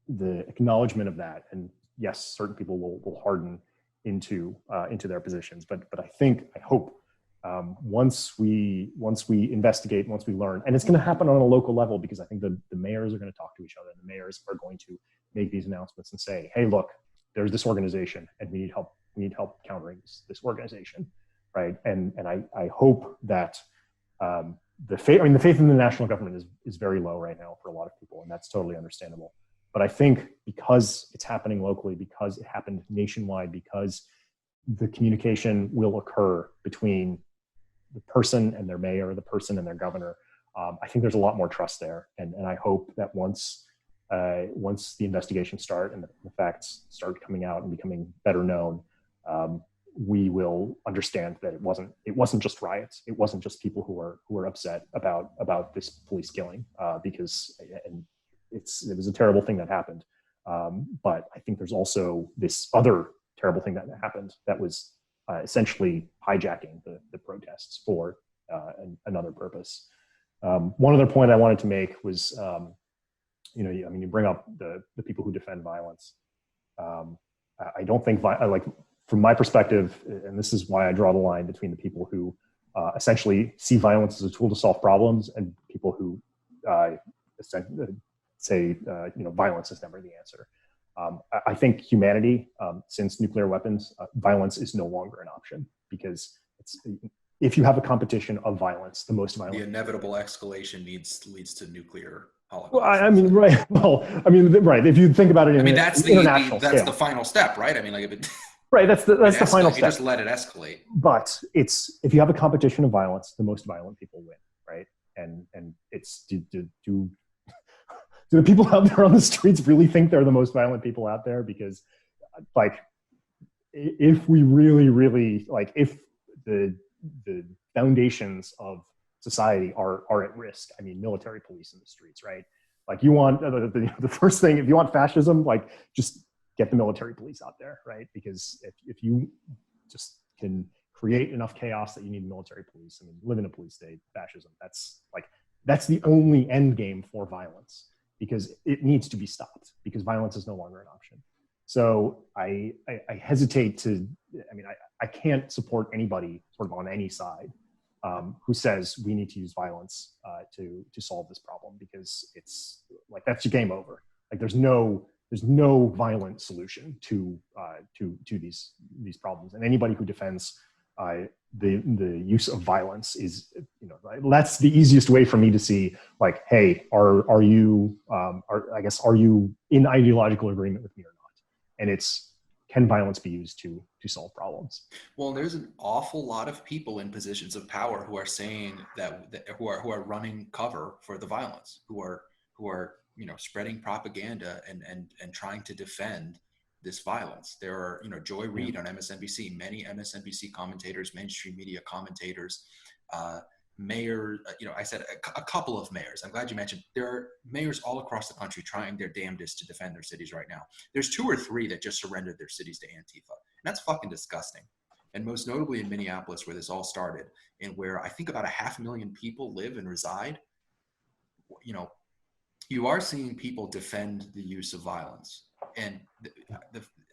the acknowledgement of that, and yes, certain people will harden into their positions, but I hope once we investigate, once we learn, and it's going to happen on a local level, because I think the mayors are going to talk to each other, and the mayors are going to make these announcements and say, hey, look, there's this organization and we need help countering this organization, right? And I hope that the faith in the national government is very low right now for a lot of people, and that's totally understandable. But I think because it's happening locally, because it happened nationwide, because the communication will occur between the person and their mayor, the person and their governor, I think there's a lot more trust there. And I hope that once the investigations start and the facts start coming out and becoming better known, we will understand that it wasn't just riots. It wasn't just people who were upset about this police killing, because it was a terrible thing that happened. But I think there's also this other terrible thing that happened that was essentially hijacking the protests for another purpose. One other point I wanted to make was, you bring up the people who defend violence. I don't think, from my perspective, and this is why I draw the line between the people who essentially see violence as a tool to solve problems and people who say violence is never the answer. I think humanity, since nuclear weapons, violence is no longer an option, because if you have a competition of violence, the most violent. The inevitable escalation leads to nuclear holocaust. Well, right. Well, right. If you think about it, that's the final step, right? Right. That's the final step. You just let it escalate. But if you have a competition of violence, the most violent people win, right? And it's do the people out there on the streets really think they're the most violent people out there? Because, if we really, really, if the foundations of society are at risk, military police in the streets, right? You want the first thing, if you want fascism, just get the military police out there, right? Because if you just can create enough chaos that you need military police, live in a police state, fascism, that's the only end game for violence, because it needs to be stopped, because violence is no longer an option. So I hesitate to, I can't support anybody sort of on any side who says we need to use violence to solve this problem, because it's that's your game over. There's no violent solution to these problems, and anybody who defends the use of violence is, that's the easiest way for me to see, hey, are you in ideological agreement with me or not? And can violence be used to solve problems? Well, there's an awful lot of people in positions of power who are saying who are running cover for the violence, who are spreading propaganda and trying to defend this violence. There are, Joy Reid on MSNBC, many MSNBC commentators, mainstream media commentators, mayor, I said a couple of mayors. I'm glad you mentioned there are mayors all across the country trying their damnedest to defend their cities right now. There's 2 or 3 that just surrendered their cities to Antifa. And that's fucking disgusting. And most notably in Minneapolis, where this all started, and where I think about 500,000 people live and reside, you are seeing people defend the use of violence. And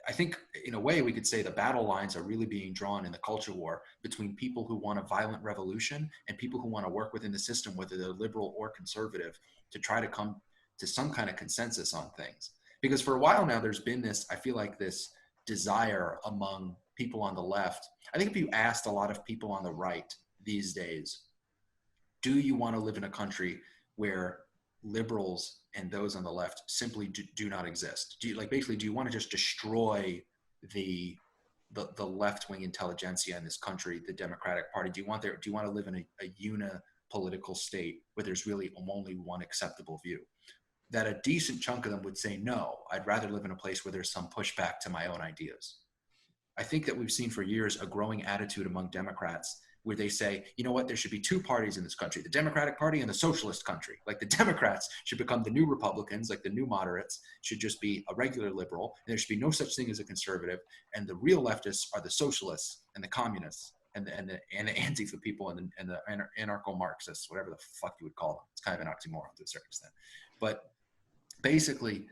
I think in a way we could say the battle lines are really being drawn in the culture war between people who want a violent revolution and people who want to work within the system, whether they're liberal or conservative, to try to come to some kind of consensus on things. Because for a while now, there's been this, I feel like this desire among people on the left. I think if you asked a lot of people on the right these days, do you want to live in a country where liberals and those on the left simply do not exist? Do you, like, basically, do you want to just destroy the left-wing intelligentsia in this country, the Democratic Party? Do you want to live in a unipolitical state where there's really only one acceptable view? That a decent chunk of them would say, no, I'd rather live in a place where there's some pushback to my own ideas. I think that we've seen for years a growing attitude among Democrats where they say, you know what, there should be two parties in this country, the Democratic Party and the socialist country. Like, the Democrats should become the new Republicans, like the new moderates should just be a regular liberal, and there should be no such thing as a conservative, and the real leftists are the socialists and the communists and the Antifa people and the anarcho-Marxists, whatever the fuck you would call them. It's kind of an oxymoron to a certain extent. But basically,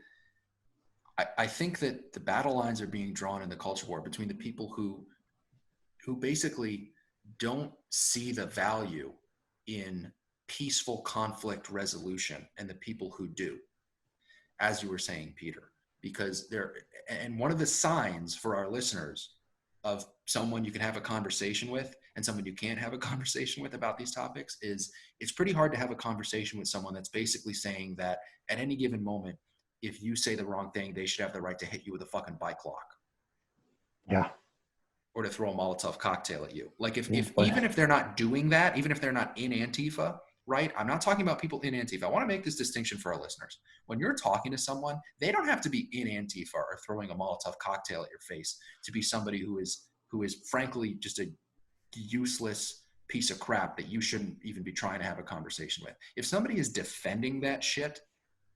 I think that the battle lines are being drawn in the culture war between the people who basically don't see the value in peaceful conflict resolution and the people who do, as you were saying, Peter, because and one of the signs for our listeners of someone you can have a conversation with and someone you can't have a conversation with about these topics is it's pretty hard to have a conversation with someone that's basically saying that at any given moment, if you say the wrong thing, they should have the right to hit you with a fucking bike lock. Yeah. Or to throw a Molotov cocktail at you. Like, if even if they're not doing that, even if they're not in Antifa, right? I'm not talking about people in Antifa. I want to make this distinction for our listeners. When you're talking to someone, they don't have to be in Antifa or throwing a Molotov cocktail at your face to be somebody who is frankly just a useless piece of crap that you shouldn't even be trying to have a conversation with. If somebody is defending that shit,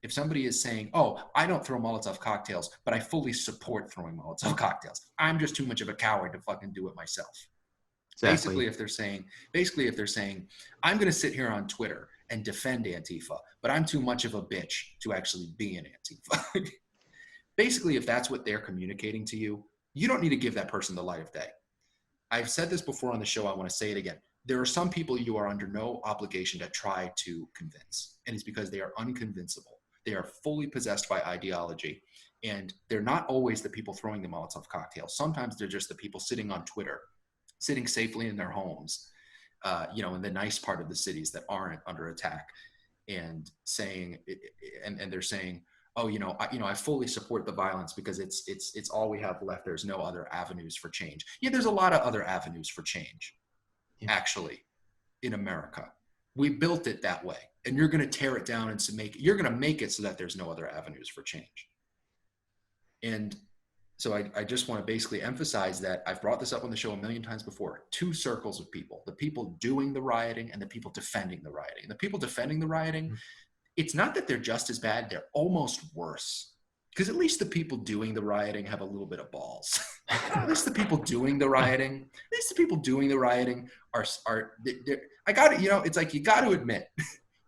if somebody is saying, oh, I don't throw Molotov cocktails, but I fully support throwing Molotov cocktails, I'm just too much of a coward to fucking do it myself. Exactly. Basically, if they're saying, I'm going to sit here on Twitter and defend Antifa, but I'm too much of a bitch to actually be an Antifa. Basically, if that's what they're communicating to you, you don't need to give that person the light of day. I've said this before on the show. I want to say it again. There are some people you are under no obligation to try to convince, and it's because they are unconvincible. They are fully possessed by ideology, and they're not always the people throwing the Molotov cocktails. Sometimes they're just the people sitting on Twitter, sitting safely in their homes, in the nice part of the cities that aren't under attack, and saying, and they're saying, oh, I fully support the violence because it's all we have left. There's no other avenues for change. Yeah, there's a lot of other avenues for change, actually, in America. We built it that way, and you're going to tear it down and you're going to make it so that there's no other avenues for change. And so I just want to basically emphasize that I've brought this up on the show a million times before. Two circles of people: the people doing the rioting and the people defending the rioting. The people defending the rioting, it's not that they're just as bad; they're almost worse. Because at least the people doing the rioting have a little bit of balls. At least the people doing the rioting, are I got it. It's like, you got to admit,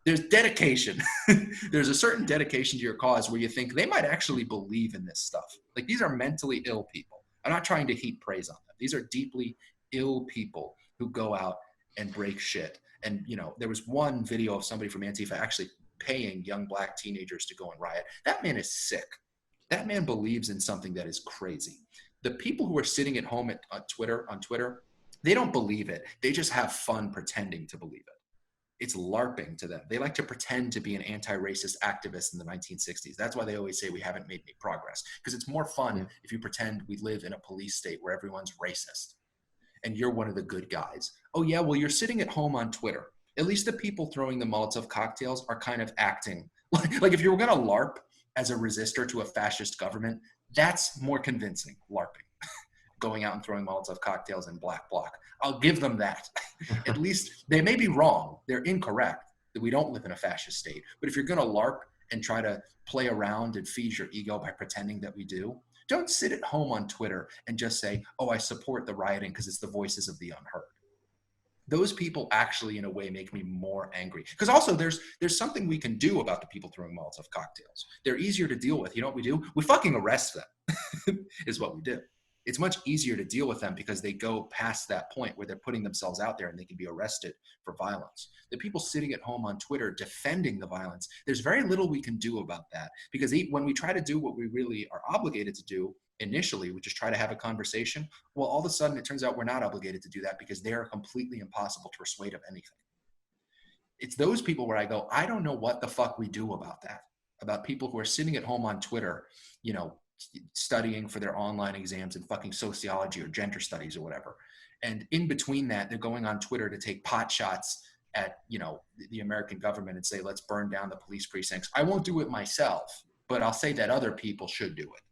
there's dedication. There's a certain dedication to your cause where you think they might actually believe in this stuff. Like, these are mentally ill people. I'm not trying to heap praise on them. These are deeply ill people who go out and break shit. And, there was one video of somebody from Antifa actually paying young black teenagers to go and riot. That man is sick. That man believes in something that is crazy. The people who are sitting at home on Twitter, they don't believe it. They just have fun pretending to believe it. It's LARPing to them. They like to pretend to be an anti-racist activist in the 1960s. That's why they always say we haven't made any progress, because it's more fun if you pretend we live in a police state where everyone's racist and you're one of the good guys. Oh yeah, well, you're sitting at home on Twitter. At least the people throwing the Molotov cocktails are kind of acting like if you were going to LARP as a resistor to a fascist government, that's more convincing, LARPing. Going out and throwing Molotov cocktails in black bloc. I'll give them that. At least they may be wrong. They're incorrect that we don't live in a fascist state. But if you're going to LARP and try to play around and feed your ego by pretending that we do, don't sit at home on Twitter and just say, oh, I support the rioting because it's the voices of the unheard. Those people actually, in a way, make me more angry. Because also, there's something we can do about the people throwing Molotov cocktails. They're easier to deal with. You know what we do? We fucking arrest them, is what we do. it's much easier to deal with them because they go past that point where they're putting themselves out there and they can be arrested for violence. The people sitting at home on Twitter defending the violence, there's very little we can do about that, because when we try to do what we really are obligated to do initially, which is try to have a conversation, well, all of a sudden it turns out we're not obligated to do that because they are completely impossible to persuade of anything. It's those people where I go, I don't know what the fuck we do about that, about people who are sitting at home on Twitter, you know, studying for their online exams in fucking sociology or gender studies or whatever. And in between that, they're going on Twitter to take pot shots at, you know, the American government and say, let's burn down the police precincts. I won't do it myself, but I'll say that other people should do it.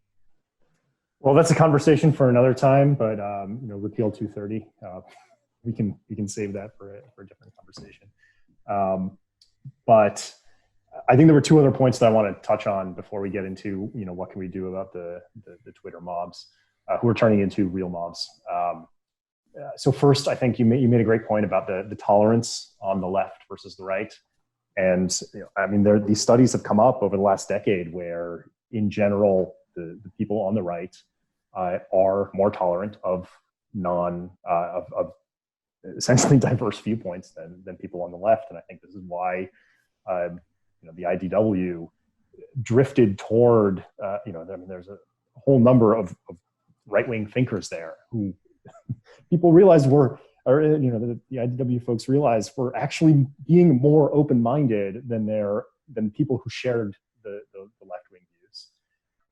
Well, that's a conversation for another time, but you know, repeal 230, we can save that for a different conversation. But I think there were two other points that I want to touch on before we get into, you know, what can we do about the Twitter mobs who are turning into real mobs. So first, I think you made a great point about the tolerance on the left versus the right. And you know, I mean, these studies have come up over the last decade where, in general, the people on the right are more tolerant of of essentially diverse viewpoints than people on the left. And I think this is why you know, the IDW drifted toward you know, I mean, there's a whole number of right-wing thinkers there who people realized you know, the IDW folks realized were actually being more open-minded than people who shared the left-wing views.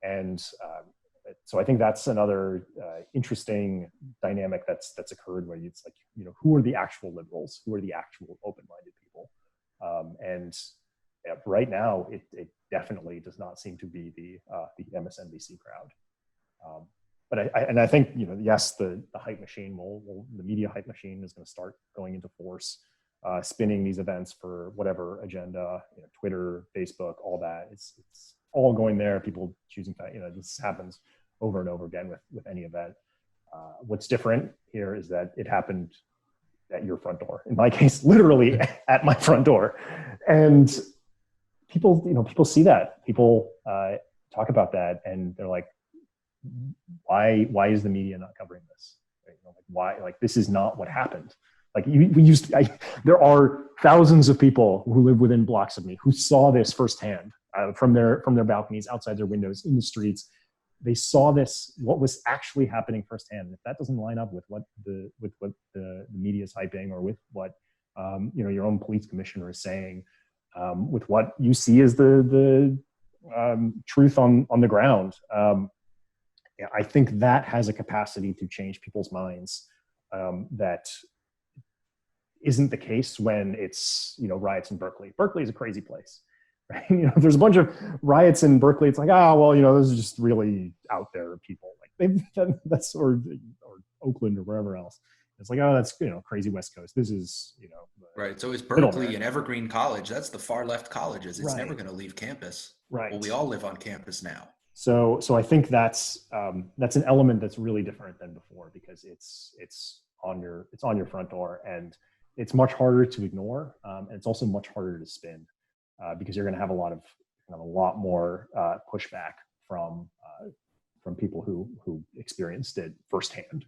And so I think that's another interesting dynamic that's occurred, where it's like, you know, who are the actual liberals? Who are the actual open-minded people? And right now, it definitely does not seem to be the MSNBC crowd. But I think, you know, yes, the hype machine the media hype machine is going to start going into force, spinning these events for whatever agenda, you know, Twitter, Facebook, all that. It's all going there. People choosing to, you know, this happens over and over again with any event. What's different here is that it happened at your front door. In my case, literally at my front door. And people, you know, people see that. People talk about that, and they're like, why is the media not covering this? Right? You know, like, why? Like, this is not what happened. Like, there are thousands of people who live within blocks of me who saw this firsthand from their balconies, outside their windows, in the streets. They saw this, what was actually happening firsthand. And if that doesn't line up with what the media is hyping, or with what you know, your own police commissioner is saying, with what you see as the truth on the ground, I think that has a capacity to change people's minds. That isn't the case when it's, you know, riots in Berkeley. Berkeley is a crazy place. Right? You know, if there's a bunch of riots in Berkeley, it's like, well, you know, those are just really out there people. Like that's or Oakland or wherever else. It's like, that's, you know, crazy West Coast. This is, you know, right. So is Berkeley and Evergreen College? That's the far left colleges. It's never going to leave campus. Right. Well, we all live on campus now. So I think that's an element that's really different than before, because it's on your front door, and it's much harder to ignore, and it's also much harder to spin, because you're going to have a lot more pushback from people who experienced it firsthand,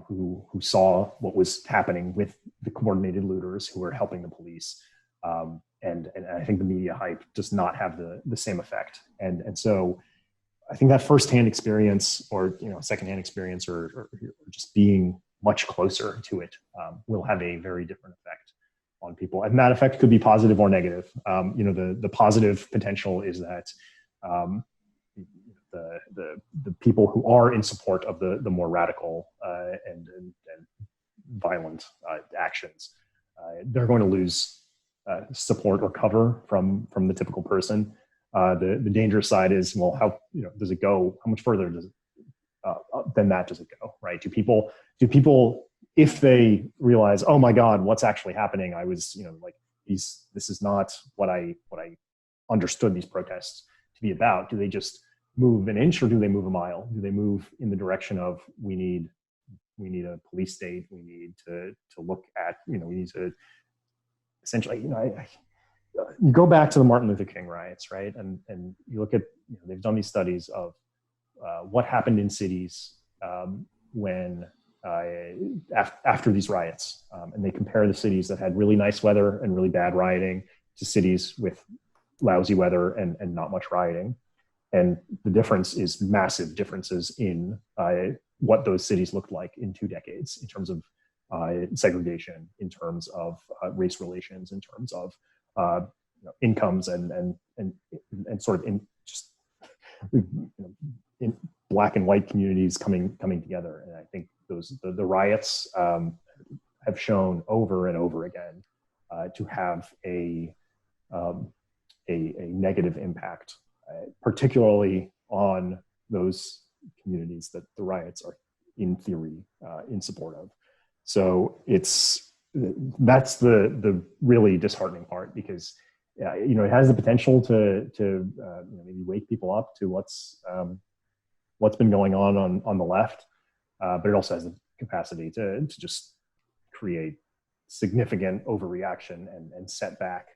who saw what was happening with the coordinated looters who were helping the police, and I think the media hype does not have the same effect, and so I think that firsthand experience, or, you know, secondhand experience, or just being much closer to it, will have a very different effect on people, and that effect could be positive or negative. You know, the positive potential is that the people who are in support of the more radical and violent actions, they're going to lose support or cover from the typical person. The dangerous side is, well, how, you know, does it go? How much further does it than that does it go? Right? Do people, if they realize, oh my God, what's actually happening? I was, you know, like, this is not what I understood these protests to be about. Do they just move an inch, or do they move a mile? Do they move in the direction of, we need a police state? We need to look at, you know, we need to essentially, you know, you go back to the Martin Luther King riots, right? And you look at, you know, they've done these studies of what happened in cities when after these riots, and they compare the cities that had really nice weather and really bad rioting to cities with lousy weather and not much rioting. And the difference is massive differences in what those cities looked like in 2 decades in terms of segregation, in terms of race relations, in terms of incomes and sort of in just in black and white communities coming together. And I think the riots have shown over and over again to have a negative impact, particularly on those communities that the riots are in theory in support of. So that's the really disheartening part, because it has the potential to maybe wake people up to what's been going on the left, but it also has the capacity to just create significant overreaction and set back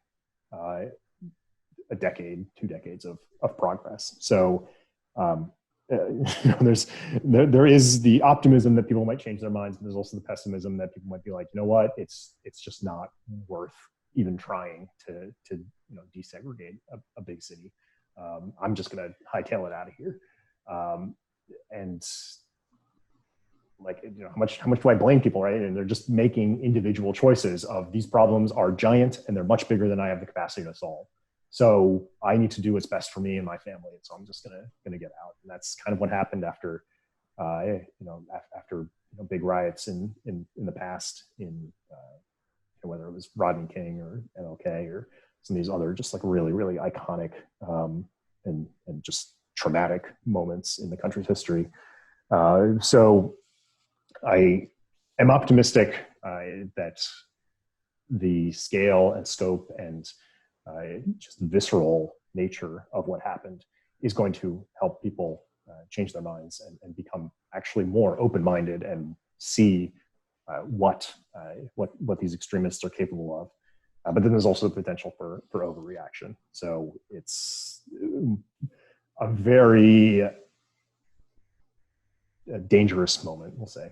a decade, 2 decades of progress. So there is the optimism that people might change their minds, but there's also the pessimism that people might be like, you know what, it's just not worth even trying to desegregate a big city. I'm just going to hightail it out of here. And like, how much do I blame people, right? And they're just making individual choices of, these problems are giant and they're much bigger than I have the capacity to solve. So I need to do what's best for me and my family. And so I'm just gonna get out. And that's kind of what happened after big riots in the past, in whether it was Rodney King or MLK or some of these other just like really, really iconic and just traumatic moments in the country's history. So I am optimistic that the scale and scope and just visceral nature of what happened is going to help people change their minds and become actually more open-minded and see what these extremists are capable of. But then there's also the potential for overreaction. So it's a very dangerous moment, we'll say.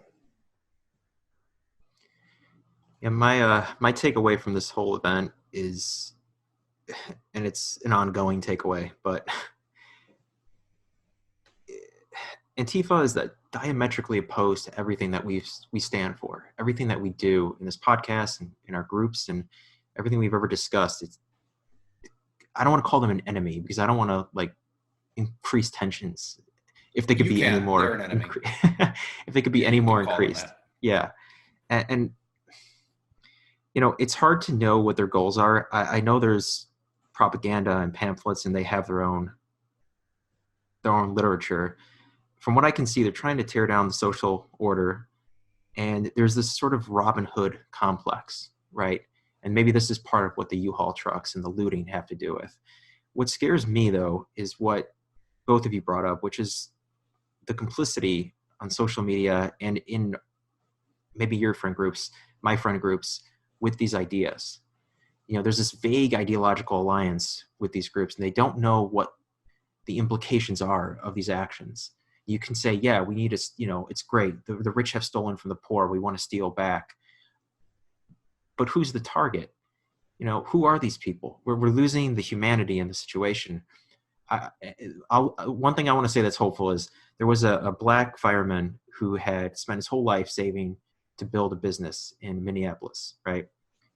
Yeah, my takeaway from this whole event is, and it's an ongoing takeaway, but Antifa is that diametrically opposed to everything that we stand for, everything that we do in this podcast and in our groups and everything we've ever discussed. I don't want to call them an enemy, because I don't want to like increase tensions. If they could be any more, if they could be any more increased, yeah. And it's hard to know what their goals are. I know there's propaganda and pamphlets, and they have their own literature. From what I can see, they're trying to tear down the social order, and there's this sort of Robin Hood complex, right? And maybe this is part of what the U-Haul trucks and the looting have to do with. What scares me, though, is what both of you brought up, which is the complicity on social media and in maybe your friend groups, my friend groups, with these ideas. There's this vague ideological alliance with these groups, and they don't know what the implications are of these actions. You can say, yeah, we need to, it's great. The rich have stolen from the poor. We want to steal back. But who's the target? Who are these people? We're losing the humanity in the situation. One thing I want to say that's hopeful is there was a black fireman who had spent his whole life saving to build a business in Minneapolis, right?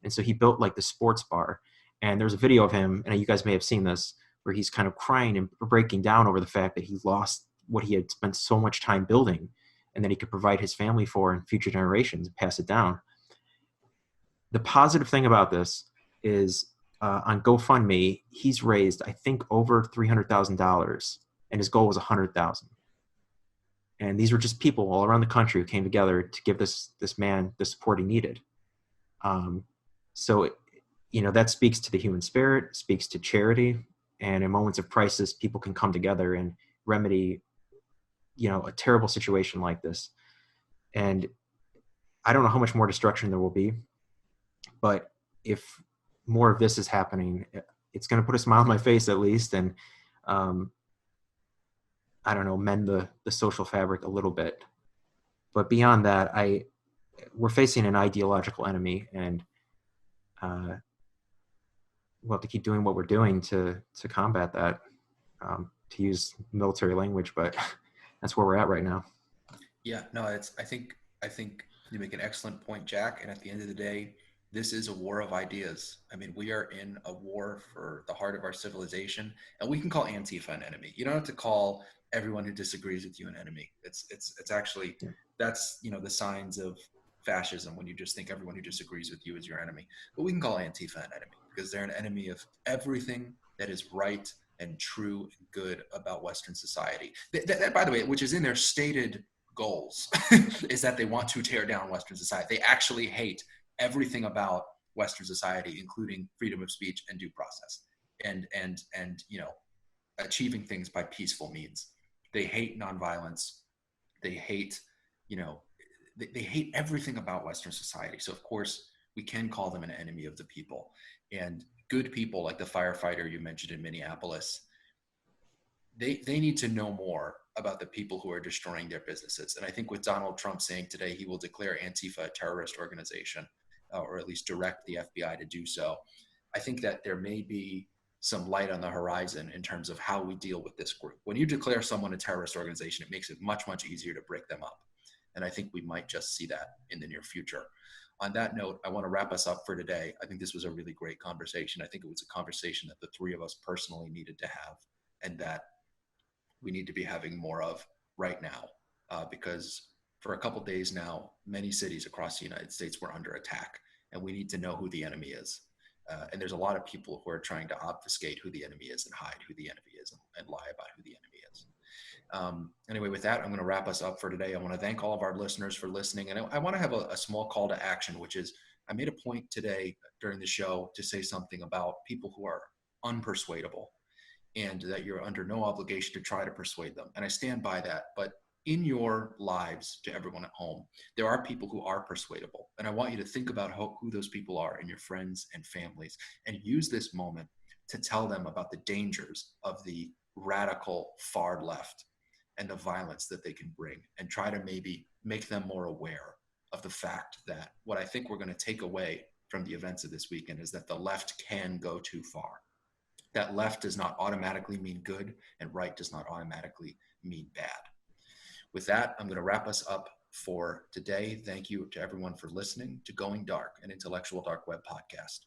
And so he built like the sports bar. And there's a video of him, and you guys may have seen this, where he's kind of crying and breaking down over the fact that he lost what he had spent so much time building and that he could provide his family for in future generations and pass it down. The positive thing about this is on GoFundMe, he's raised, I think, over $300,000, and his goal was $100,000. And these were just people all around the country who came together to give this man the support he needed. So, that speaks to the human spirit, speaks to charity, and in moments of crisis, people can come together and remedy, a terrible situation like this. And I don't know how much more destruction there will be, but if more of this is happening, it's going to put a smile on my face at least, and I don't know, mend the social fabric a little bit. But beyond that, we're facing an ideological enemy, and we'll have to keep doing what we're doing to combat that. To use military language, but that's where we're at right now. Yeah, no, I think you make an excellent point, Jack. And at the end of the day, this is a war of ideas. I mean, we are in a war for the heart of our civilization, and we can call Antifa an enemy. You don't have to call everyone who disagrees with you an enemy. It's actually, Yeah. that's, the signs of fascism, when you just think everyone who disagrees with you is your enemy. But we can call Antifa an enemy because they're an enemy of everything that is right and true and good about Western society. That, by the way, which is in their stated goals, is that they want to tear down Western society. They actually hate everything about Western society, including freedom of speech and due process, and achieving things by peaceful means. They hate nonviolence. They hate, you know, they hate everything about Western society. So of course we can call them an enemy of the people. And good people like the firefighter you mentioned in Minneapolis, they need to know more about the people who are destroying their businesses. And I think with Donald Trump saying today he will declare Antifa a terrorist organization, or at least direct the FBI to do so, I think that there may be some light on the horizon in terms of how we deal with this group. When you declare someone a terrorist organization, it makes it much, much easier to break them up. And I think we might just see that in the near future. On that note, I want to wrap us up for today. I think this was a really great conversation. I think it was a conversation that the three of us personally needed to have, and that we need to be having more of right now, because for a couple days now, many cities across the United States were under attack, and we need to know who the enemy is. And there's a lot of people who are trying to obfuscate who the enemy is and hide who the enemy is, and lie about who the enemy is. Anyway, with that, I'm going to wrap us up for today. I want to thank all of our listeners for listening. And I want to have a small call to action, which is I made a point today during the show to say something about people who are unpersuadable, and that you're under no obligation to try to persuade them. And I stand by that. But in your lives, to everyone at home, there are people who are persuadable. And I want you to think about who those people are in your friends and families, and use this moment to tell them about the dangers of the radical far left and the violence that they can bring, and try to maybe make them more aware of the fact that what I think we're going to take away from the events of this weekend is that the left can go too far. That left does not automatically mean good, and right does not automatically mean bad. With that, I'm going to wrap us up for today. Thank you to everyone for listening to Going Dark, an intellectual dark web podcast.